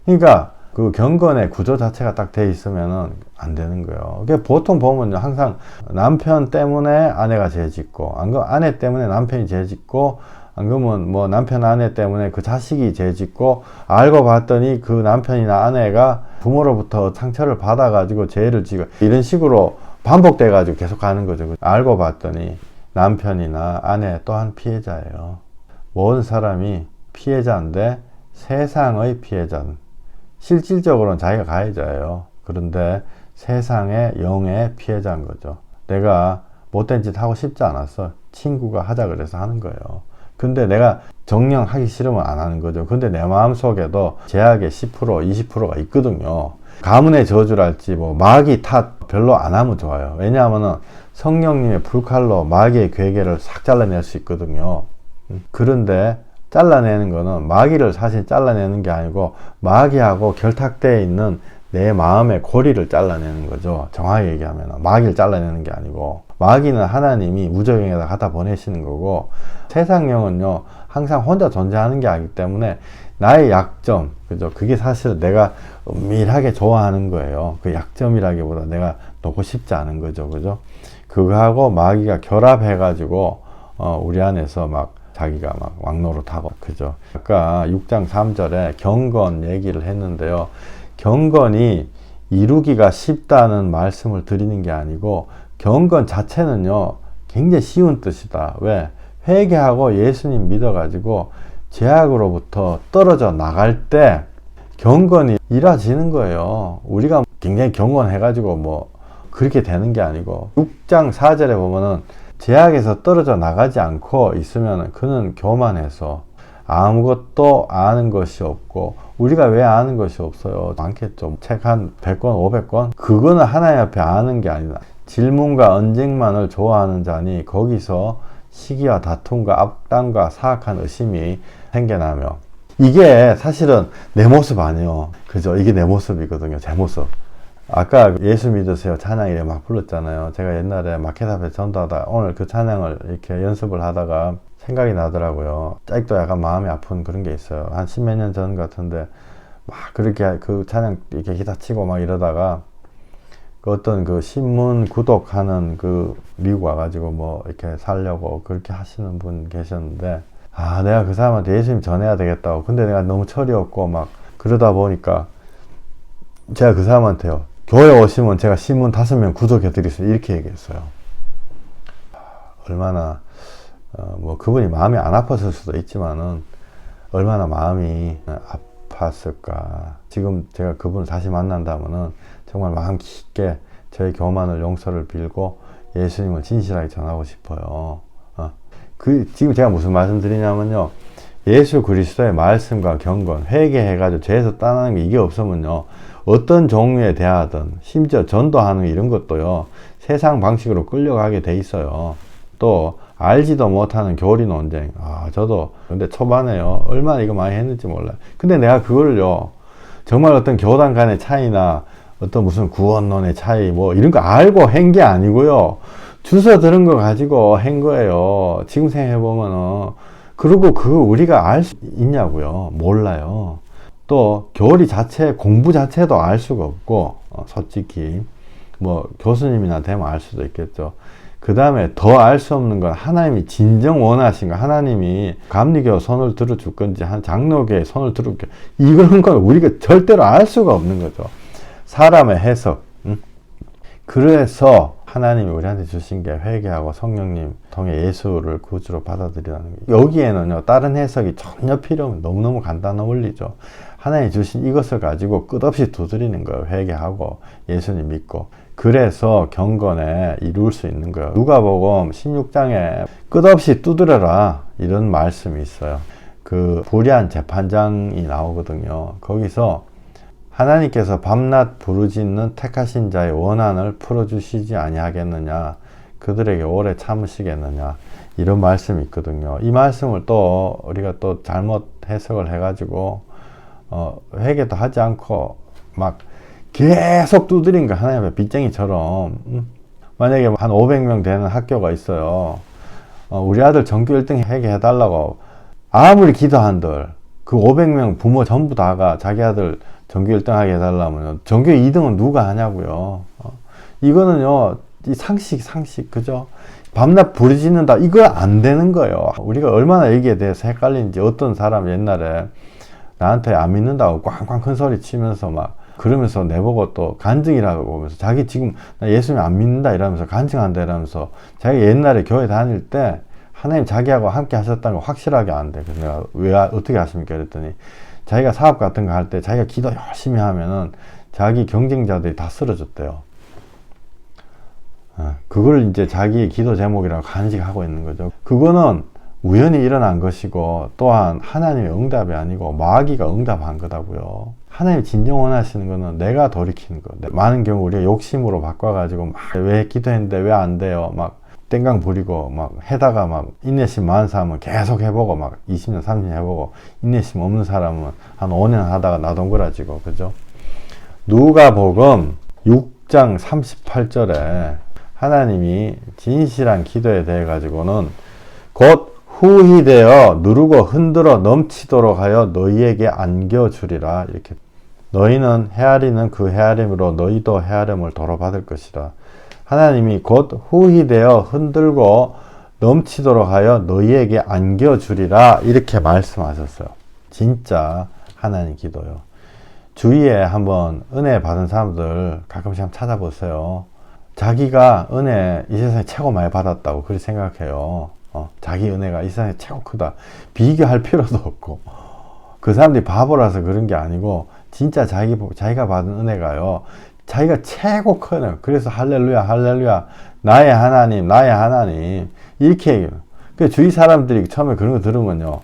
그러니까 그 경건의 구조 자체가 딱 돼 있으면은 안 되는 거예요. 보통 보면요, 항상 남편 때문에 아내가 죄 짓고, 안 그러면 아내 때문에 남편이 죄 짓고, 안 그러면 뭐 남편 아내 때문에 그 자식이 죄 짓고, 알고 봤더니 그 남편이나 아내가 부모로부터 상처를 받아가지고 죄를 지고, 이런 식으로 반복돼가지고 계속 가는 거죠. 알고 봤더니 남편이나 아내 또한 피해자예요. 모든 사람이 피해자인데 세상의 피해자는, 실질적으로는 자기가 가해자예요. 그런데 세상의 영의 피해자인 거죠. 내가 못된 짓 하고 싶지 않았어. 친구가 하자 그래서 하는 거예요. 근데 내가 정녕 하기 싫으면 안 하는 거죠. 근데 내 마음속에도 죄악의 10% 20%가 있거든요. 가문의 저주랄지 뭐 마귀 탓 별로 안 하면 좋아요. 왜냐하면은 성령님의 불칼로 마귀의 괴계를 싹 잘라낼 수 있거든요. 그런데 잘라내는 거는 마귀를 사실 잘라내는 게 아니고 마귀하고 결탁되어 있는 내 마음의 고리를 잘라내는 거죠. 정확히 얘기하면 마귀를 잘라내는 게 아니고, 마귀는 하나님이 우주행에다 갖다 보내시는 거고, 세상령은요 항상 혼자 존재하는 게 아니기 때문에 나의 약점, 그죠? 그게 사실 내가 은밀하게 좋아하는 거예요. 그 약점이라기보다 내가 놓고 싶지 않은 거죠. 그죠? 그거하고 마귀가 결합해 가지고 우리 안에서 막 자기가 막 왕노릇하고, 그죠? 아까 6장 3절에 경건 얘기를 했는데요. 경건이 이루기가 쉽다는 말씀을 드리는 게 아니고, 경건 자체는요 굉장히 쉬운 뜻이다. 왜? 회개하고 예수님 믿어가지고 죄악으로부터 떨어져 나갈 때 경건이 이루어지는 거예요. 우리가 굉장히 경건해가지고 뭐 그렇게 되는 게 아니고, 6장 4절에 보면은 죄악에서 떨어져 나가지 않고 있으면 그는 교만해서 아무것도 아는 것이 없고, 우리가 왜 아는 것이 없어요? 많겠죠. 책 한 100권 500권? 그거는 하나님 앞에 아는 게 아니다. 질문과 언쟁만을 좋아하는 자니 거기서 시기와 다툼과 악담과 사악한 의심이 생겨나며, 이게 사실은 내 모습 아니에요. 그죠? 이게 내 모습이거든요. 제 모습. 아까 예수 믿으세요 찬양 이래 막 불렀잖아요. 제가 옛날에 마켓 앞에 전도하다 오늘 그 찬양을 이렇게 연습을 하다가 생각이 나더라고요. 아직도 약간 마음이 아픈 그런 게 있어요. 한 10몇 년 전 같은데 막 그렇게 그 찬양 이렇게 기타 치고 막 이러다가 그 어떤 그 신문 구독하는 그 미국 와가지고 뭐 이렇게 살려고 그렇게 하시는 분 계셨는데, 내가 그 사람한테 예수님 전해야 되겠다고. 근데 내가 너무 철이 없고 막 그러다 보니까 제가 그 사람한테요, 교회 오시면 제가 신문 5명 구독해 드리겠습니다 이렇게 얘기했어요. 얼마나 뭐 그분이 마음이 안 아팠을 수도 있지만은 얼마나 마음이 아팠을까. 지금 제가 그분을 다시 만난다면은 정말 마음 깊게 저의 교만을 용서를 빌고 예수님을 진실하게 전하고 싶어요. 지금 제가 무슨 말씀 드리냐면요, 예수 그리스도의 말씀과 경건, 회개해가지고 죄에서 떠나는 게 이게 없으면요, 어떤 종류에 대하든 심지어 전도하는 이런 것도요 세상 방식으로 끌려가게 돼 있어요. 또 알지도 못하는 교리 논쟁. 저도 근데 초반에요 얼마나 이거 많이 했는지 몰라요. 근데 내가 그걸요 정말 어떤 교단 간의 차이나 어떤 무슨 구원론의 차이 뭐 이런 거 알고 한 게 아니고요. 주워 들은 거 가지고 한 거예요. 지금 생각해보면은. 그리고 그거 우리가 알 수 있냐고요. 몰라요. 또 교리 자체, 공부 자체도 알 수가 없고 솔직히 뭐 교수님이나 되면 알 수도 있겠죠. 그 다음에 더 알 수 없는 건 하나님이 진정 원하신 거, 하나님이 감리교 손을 들어줄 건지 한 장로교의 손을 들어줄 건지 이런 건 우리가 절대로 알 수가 없는 거죠. 사람의 해석. 그래서 하나님이 우리한테 주신 게 회개하고 성령님 통해 예수를 구주로 받아들이라는 거예요. 여기에는요 다른 해석이 전혀 필요 없는 너무너무 간단한 원리죠. 하나님이 주신 이것을 가지고 끝없이 두드리는 거예요. 회개하고 예수님 믿고. 그래서 경건에 이룰 수 있는 거예요. 누가복음 16장에 끝없이 두드려라 이런 말씀이 있어요. 그 불의한 재판장이 나오거든요. 거기서 하나님께서 밤낮 부르짖는 택하신 자의 원한을 풀어주시지 아니하겠느냐, 그들에게 오래 참으시겠느냐, 이런 말씀이 있거든요. 이 말씀을 또 우리가 또 잘못 해석을 해가지고 회개도 하지 않고 막 계속 두드린 거, 하나님의 빚쟁이처럼. 만약에 한 500명 되는 학교가 있어요. 우리 아들 전교 1등 회개해달라고 아무리 기도한들 그 500명 부모 전부 다가 자기 아들 전교 1등 하게 해달라면 전교 2등은 누가 하냐고요. 이거는요 이 상식 그죠? 밤낮 부르짖는다 이거 안 되는 거예요. 우리가 얼마나 여기에 대해서 헷갈리는지. 어떤 사람 옛날에 나한테 안 믿는다고 꽝꽝 큰 소리 치면서 막 그러면서 내보고 또 간증이라고 하면서 자기 지금 나 예수님 안 믿는다 이러면서 간증한다 이러면서 자기 옛날에 교회 다닐 때 하나님 자기하고 함께 하셨다는 거 확실하게 안 돼. 그래서 내가 왜 어떻게 하십니까 그랬더니 자기가 사업 같은 거 할 때 자기가 기도 열심히 하면은 자기 경쟁자들이 다 쓰러졌대요. 그걸 이제 자기의 기도 제목이라고 간직하고 있는 거죠. 그거는 우연히 일어난 것이고 또한 하나님의 응답이 아니고 마귀가 응답한 거다고요. 하나님이 진정 원하시는 거는 내가 돌이키는 거. 많은 경우 우리가 욕심으로 바꿔가지고 막 왜 기도했는데 왜 안 돼요? 막 땡강 부리고 막 해다가 막 인내심 많은 사람은 계속 해보고 막 20년 30년 해보고 인내심 없는 사람은 한 5년 하다가 나동그라지고 그죠? 누가복음 6장 38절에 하나님이 진실한 기도에 대해 가지고는 곧 후히 되어 누르고 흔들어 넘치도록 하여 너희에게 안겨주리라. 이렇게 너희는 헤아리는 그 헤아림으로 너희도 헤아림을 도로 받을 것이라. 하나님이 곧 후히 되어 흔들고 넘치도록 하여 너희에게 안겨주리라. 이렇게 말씀하셨어요. 진짜 하나님 기도요. 주위에 한번 은혜 받은 사람들 가끔씩 한번 찾아보세요. 자기가 은혜 이 세상에 최고 많이 받았다고 그렇게 생각해요. 자기 은혜가 이 세상에 최고 크다. 비교할 필요도 없고. 그 사람들이 바보라서 그런 게 아니고 진짜 자기가 받은 은혜가요. 자기가 최고 커요. 그래서 할렐루야 할렐루야 나의 하나님 나의 하나님 이렇게 얘기해요. 그 주위 사람들이 처음에 그런 거 들으면요.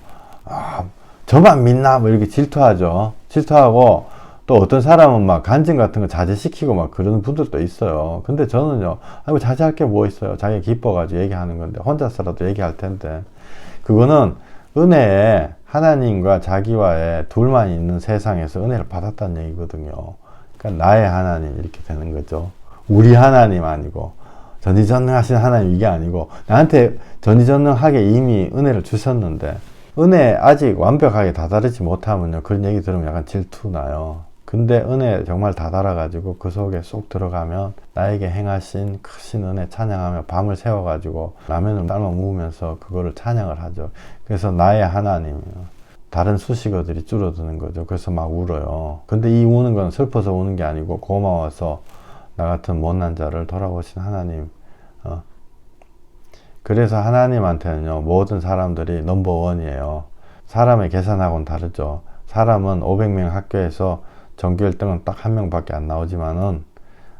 저만 믿나? 뭐 이렇게 질투하죠. 질투하고 또 어떤 사람은 막 간증 같은 거 자제시키고 막 그러는 분들도 있어요. 근데 저는요, 아이고 자제할 게 뭐 있어요. 자기가 기뻐가지고 얘기하는 건데 혼자서라도 얘기할 텐데 그거는 은혜에 하나님과 자기와의 둘만 있는 세상에서 은혜를 받았다는 얘기거든요. 그러니까 나의 하나님 이렇게 되는 거죠. 우리 하나님 아니고 전지전능하신 하나님 이게 아니고 나한테 전지전능하게 이미 은혜를 주셨는데 은혜 아직 완벽하게 다다르지 못하면요 그런 얘기 들으면 약간 질투 나요. 근데 은혜 정말 다다라가지고 그 속에 쏙 들어가면 나에게 행하신 크신 은혜 찬양하며 밤을 새워가지고 라면을 삶아 먹으면서 그거를 찬양을 하죠. 그래서 나의 하나님이요. 다른 수식어들이 줄어드는 거죠. 그래서 막 울어요. 근데 이 우는 건 슬퍼서 우는 게 아니고 고마워서 나 같은 못난 자를 돌아보신 하나님. 그래서 하나님한테는요 모든 사람들이 넘버원이에요. 사람의 계산하고는 다르죠. 사람은 500명 학교에서 전교 1등은 딱 한 명밖에 안 나오지만은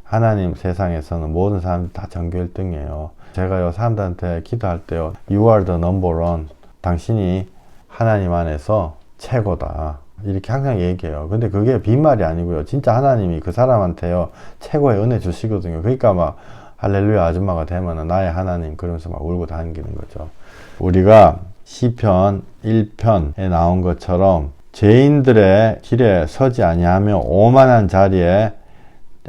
하나님 세상에서는 모든 사람들이 다 전교 1등이에요. 제가요 사람들한테 기도할 때요 You are the number one. 당신이 하나님 안에서 최고다. 이렇게 항상 얘기해요. 근데 그게 빈말이 아니고요. 진짜 하나님이 그 사람한테요 최고의 은혜 주시거든요. 그러니까 막 할렐루야 아줌마가 되면은 나의 하나님 그러면서 막 울고 다니는 거죠. 우리가 시편 1편에 나온 것처럼 죄인들의 길에 서지 아니하며 오만한 자리에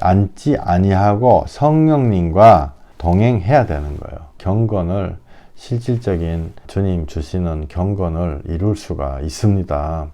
앉지 아니하고 성령님과 동행해야 되는 거예요. 경건을, 실질적인 주님 주시는 경건을 이룰 수가 있습니다.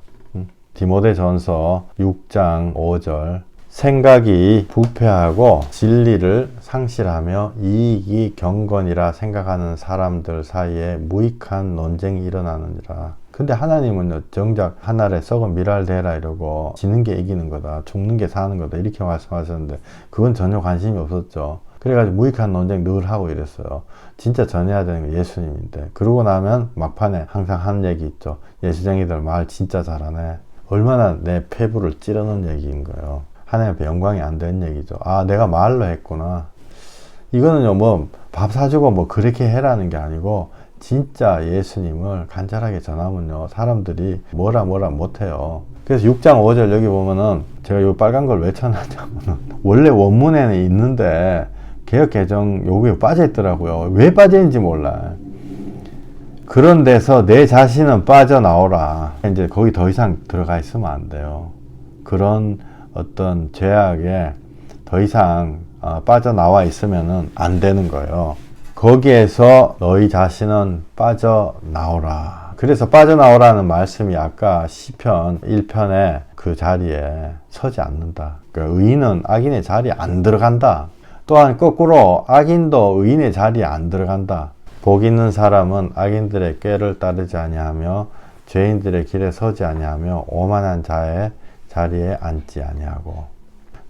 디모데전서 6장 5절 생각이 부패하고 진리를 상실하며 이익이 경건이라 생각하는 사람들 사이에 무익한 논쟁이 일어나느니라. 근데 하나님은 정작 하늘에 썩은 미랄대라 이러고 지는 게 이기는 거다, 죽는 게 사는 거다 이렇게 말씀하셨는데 그건 전혀 관심이 없었죠. 그래가지고 무익한 논쟁 늘 하고 이랬어요. 진짜 전해야 되는 게 예수님인데. 그러고 나면 막판에 항상 하는 얘기 있죠. 예수쟁이들 말 진짜 잘하네. 얼마나 내 폐부를 찌르는 얘기인 거예요. 하나님 앞에 영광이 안 되는 얘기죠. 아, 내가 말로 했구나. 이거는요, 뭐 밥 사주고 뭐 그렇게 해라는 게 아니고 진짜 예수님을 간절하게 전하면요, 사람들이 뭐라 못해요. 그래서 6장 5절 여기 보면은 제가 이 빨간 걸 왜 쳐놨냐면은 원래 원문에는 있는데 개역 개정 요구에 빠져 있더라고요. 왜 빠져 있는지 몰라. 그런 데서 내 자신은 빠져나오라. 이제 거기 더 이상 들어가 있으면 안 돼요. 그런 어떤 죄악에 더 이상 빠져나와 있으면은 안 되는 거예요. 거기에서 너희 자신은 빠져나오라. 그래서 빠져나오라는 말씀이 아까 시편 1편에 그 자리에 서지 않는다. 그러니까 의인은 악인의 자리에 안 들어간다. 또한 거꾸로 악인도 의인의 자리에 안 들어간다. 복 있는 사람은 악인들의 꾀를 따르지 아니하며 죄인들의 길에 서지 아니하며 오만한 자의 자리에 앉지 아니하고.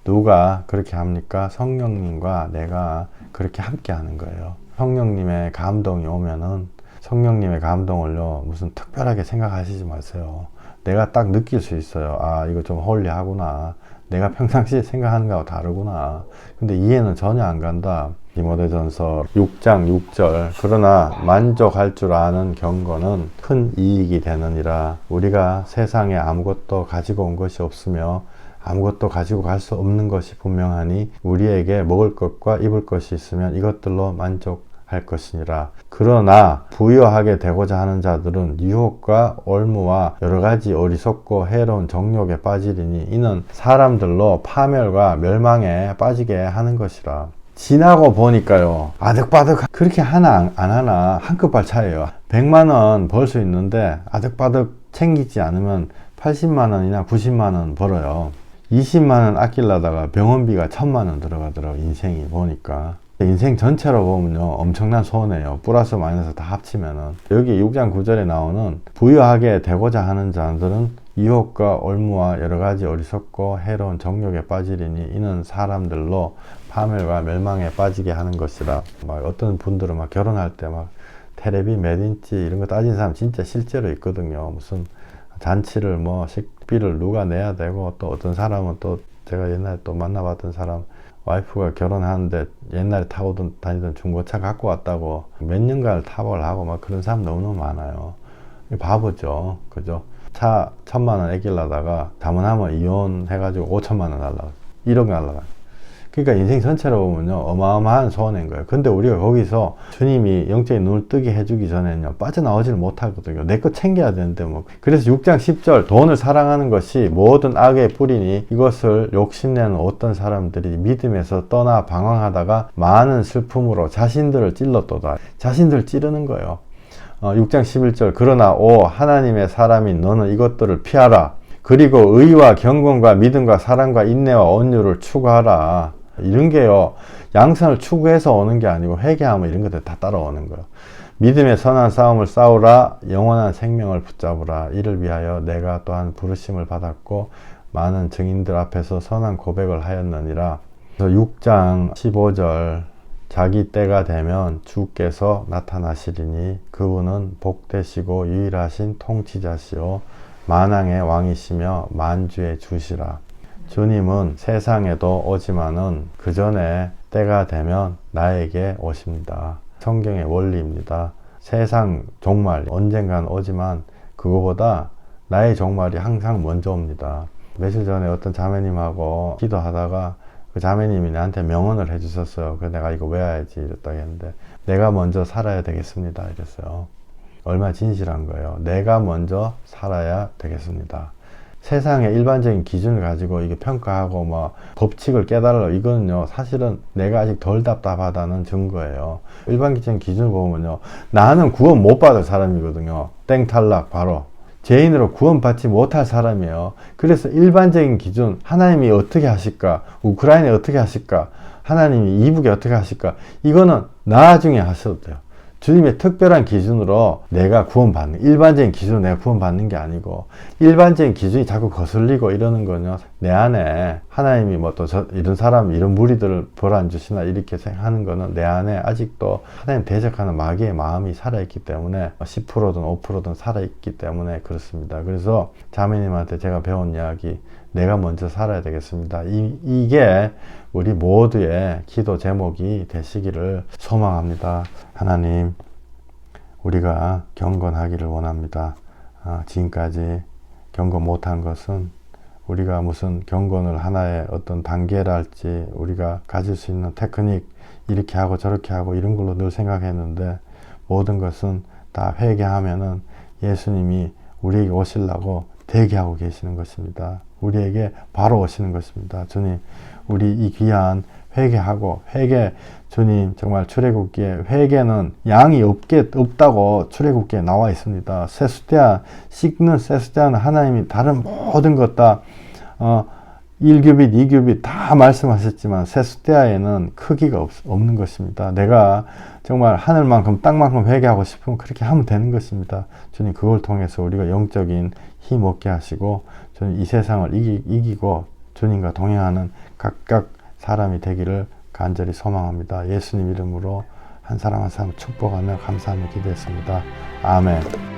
누가 그렇게 합니까? 성령님과 내가 그렇게 함께 하는 거예요. 성령님의 감동이 오면은 성령님의 감동을요, 무슨 특별하게 생각하시지 마세요. 내가 딱 느낄 수 있어요. 아, 이거 좀 홀리하구나. 내가 평상시에 생각하는 거하고 다르구나. 근데 이해는 전혀 안 간다. 디모데전서 6장 6절 그러나 만족할 줄 아는 경건은 큰 이익이 되느니라. 우리가 세상에 아무것도 가지고 온 것이 없으며 아무것도 가지고 갈 수 없는 것이 분명하니 우리에게 먹을 것과 입을 것이 있으면 이것들로 만족할 것이니라. 그러나 부유하게 되고자 하는 자들은 유혹과 올무와 여러가지 어리석고 해로운 정욕에 빠지리니 이는 사람들로 파멸과 멸망에 빠지게 하는 것이라. 지나고 보니까요, 아득바득 그렇게 하나 안 하나 한끗발 차이에요. 100만원 벌 수 있는데 아득바득 챙기지 않으면 80만원이나 90만원 벌어요. 20만원 아끼려다가 병원비가 1000만원 들어가더라고요. 인생이 보니까. 인생 전체로 보면요, 엄청난 손해예요. 플러스 마이너스 다 합치면은. 여기 6장 9절에 나오는 부유하게 되고자 하는 자들은 유혹과 올무와 여러가지 어리석고 해로운 정욕에 빠지리니 이는 사람들로 파멸과 멸망에 빠지게 하는 것이라. 막 어떤 분들은 막 결혼할 때 막 테레비 몇 인치 이런 거 따진 사람 진짜 실제로 있거든요. 무슨 잔치를 뭐 식비를 누가 내야 되고, 또 어떤 사람은 또 제가 옛날에 또 만나봤던 사람 와이프가 결혼하는데 옛날에 타고 다니던 중고차 갖고 왔다고 몇 년간을 타박을 하고 막 그런 사람 너무너무 많아요. 바보죠. 그죠? 차 1000만원 아끼려다가 잘못하면 이혼해가지고 5천만원 날라가 1억 날라가. 그러니까 인생 전체로 보면요, 어마어마한 손해인 거예요. 근데 우리가 거기서 주님이 영적인 눈을 뜨게 해주기 전에는요, 빠져나오지를 못하거든요. 내 거 챙겨야 되는데 뭐. 그래서 6장 10절 돈을 사랑하는 것이 모든 악의 뿌리니 이것을 욕심내는 어떤 사람들이 믿음에서 떠나 방황하다가 많은 슬픔으로 자신들을 찔렀도다. 자신들 찌르는 거예요. 6장 11절 그러나 오 하나님의 사람인 너는 이것들을 피하라. 그리고 의와 경건과 믿음과 사랑과 인내와 온유를 추구하라. 이런 게요, 양선을 추구해서 오는 게 아니고 회개하면 이런 것들 다 따라오는 거예요. 믿음의 선한 싸움을 싸우라. 영원한 생명을 붙잡으라. 이를 위하여 내가 또한 부르심을 받았고 많은 증인들 앞에서 선한 고백을 하였느니라. 그래서 6장 15절 자기 때가 되면 주께서 나타나시리니 그분은 복되시고 유일하신 통치자시오 만왕의 왕이시며 만주의 주시라. 주님은 세상에도 오지만은 그 전에 때가 되면 나에게 오십니다. 성경의 원리입니다. 세상 종말 언젠간 오지만 그거보다 나의 종말이 항상 먼저 옵니다. 며칠 전에 어떤 자매님하고 기도하다가 그 자매님이 나한테 명언을 해주셨어요. 그래서 내가 이거 외워야지 이랬다고 했는데, 내가 먼저 살아야 되겠습니다 이랬어요. 얼마나 진실한 거예요. 내가 먼저 살아야 되겠습니다. 세상의 일반적인 기준을 가지고 이게 평가하고 뭐 법칙을 깨달으려, 이거는요 사실은 내가 아직 덜 답답하다는 증거예요. 일반적인 기준을 보면요, 나는 구원 못 받을 사람이거든요. 땡 탈락. 바로 죄인으로 구원받지 못할 사람이에요. 그래서 일반적인 기준, 하나님이 어떻게 하실까, 우크라이나에 어떻게 하실까, 하나님이 이북에 어떻게 하실까, 이거는 나중에 하셔도 돼요. 주님의 특별한 기준으로 내가 구원받는, 일반적인 기준으로 내가 구원받는 게 아니고, 일반적인 기준이 자꾸 거슬리고 이러는 거는요, 내 안에 하나님이 뭐 또 이런 사람, 이런 무리들을 벌 안 주시나 이렇게 생각하는 거는 내 안에 아직도 하나님 대적하는 마귀의 마음이 살아있기 때문에, 10%든 5%든 살아있기 때문에 그렇습니다. 그래서 자매님한테 제가 배운 이야기, 내가 먼저 살아야 되겠습니다. 이게 우리 모두의 기도 제목이 되시기를 소망합니다. 하나님, 우리가 경건하기를 원합니다. 지금까지 경건 못한 것은 우리가 무슨 경건을 하나의 어떤 단계랄지, 우리가 가질 수 있는 테크닉, 이렇게 하고 저렇게 하고 이런 걸로 늘 생각했는데, 모든 것은 다 회개하면은 예수님이 우리에게 오시려고 대기하고 계시는 것입니다. 우리에게 바로 오시는 것입니다. 주님, 우리 이 귀한 회개하고, 회개, 주님 정말 출애굽기에 회개는 양이 없다고 출애굽기에 나와 있습니다. 세수대야, 씻는 세수대야는 하나님이 다른 모든 것 다 1규빗, 2규빗 다 말씀하셨지만 세수대야에는 크기가 없는 것입니다. 내가 정말 하늘만큼 땅만큼 회개하고 싶으면 그렇게 하면 되는 것입니다. 주님, 그걸 통해서 우리가 영적인 힘 얻게 하시고, 주님 이 세상을 이기고 주님과 동행하는 각각 사람이 되기를 간절히 소망합니다. 예수님 이름으로 한 사람 한 사람 축복하며 감사하며 기도했습니다. 아멘.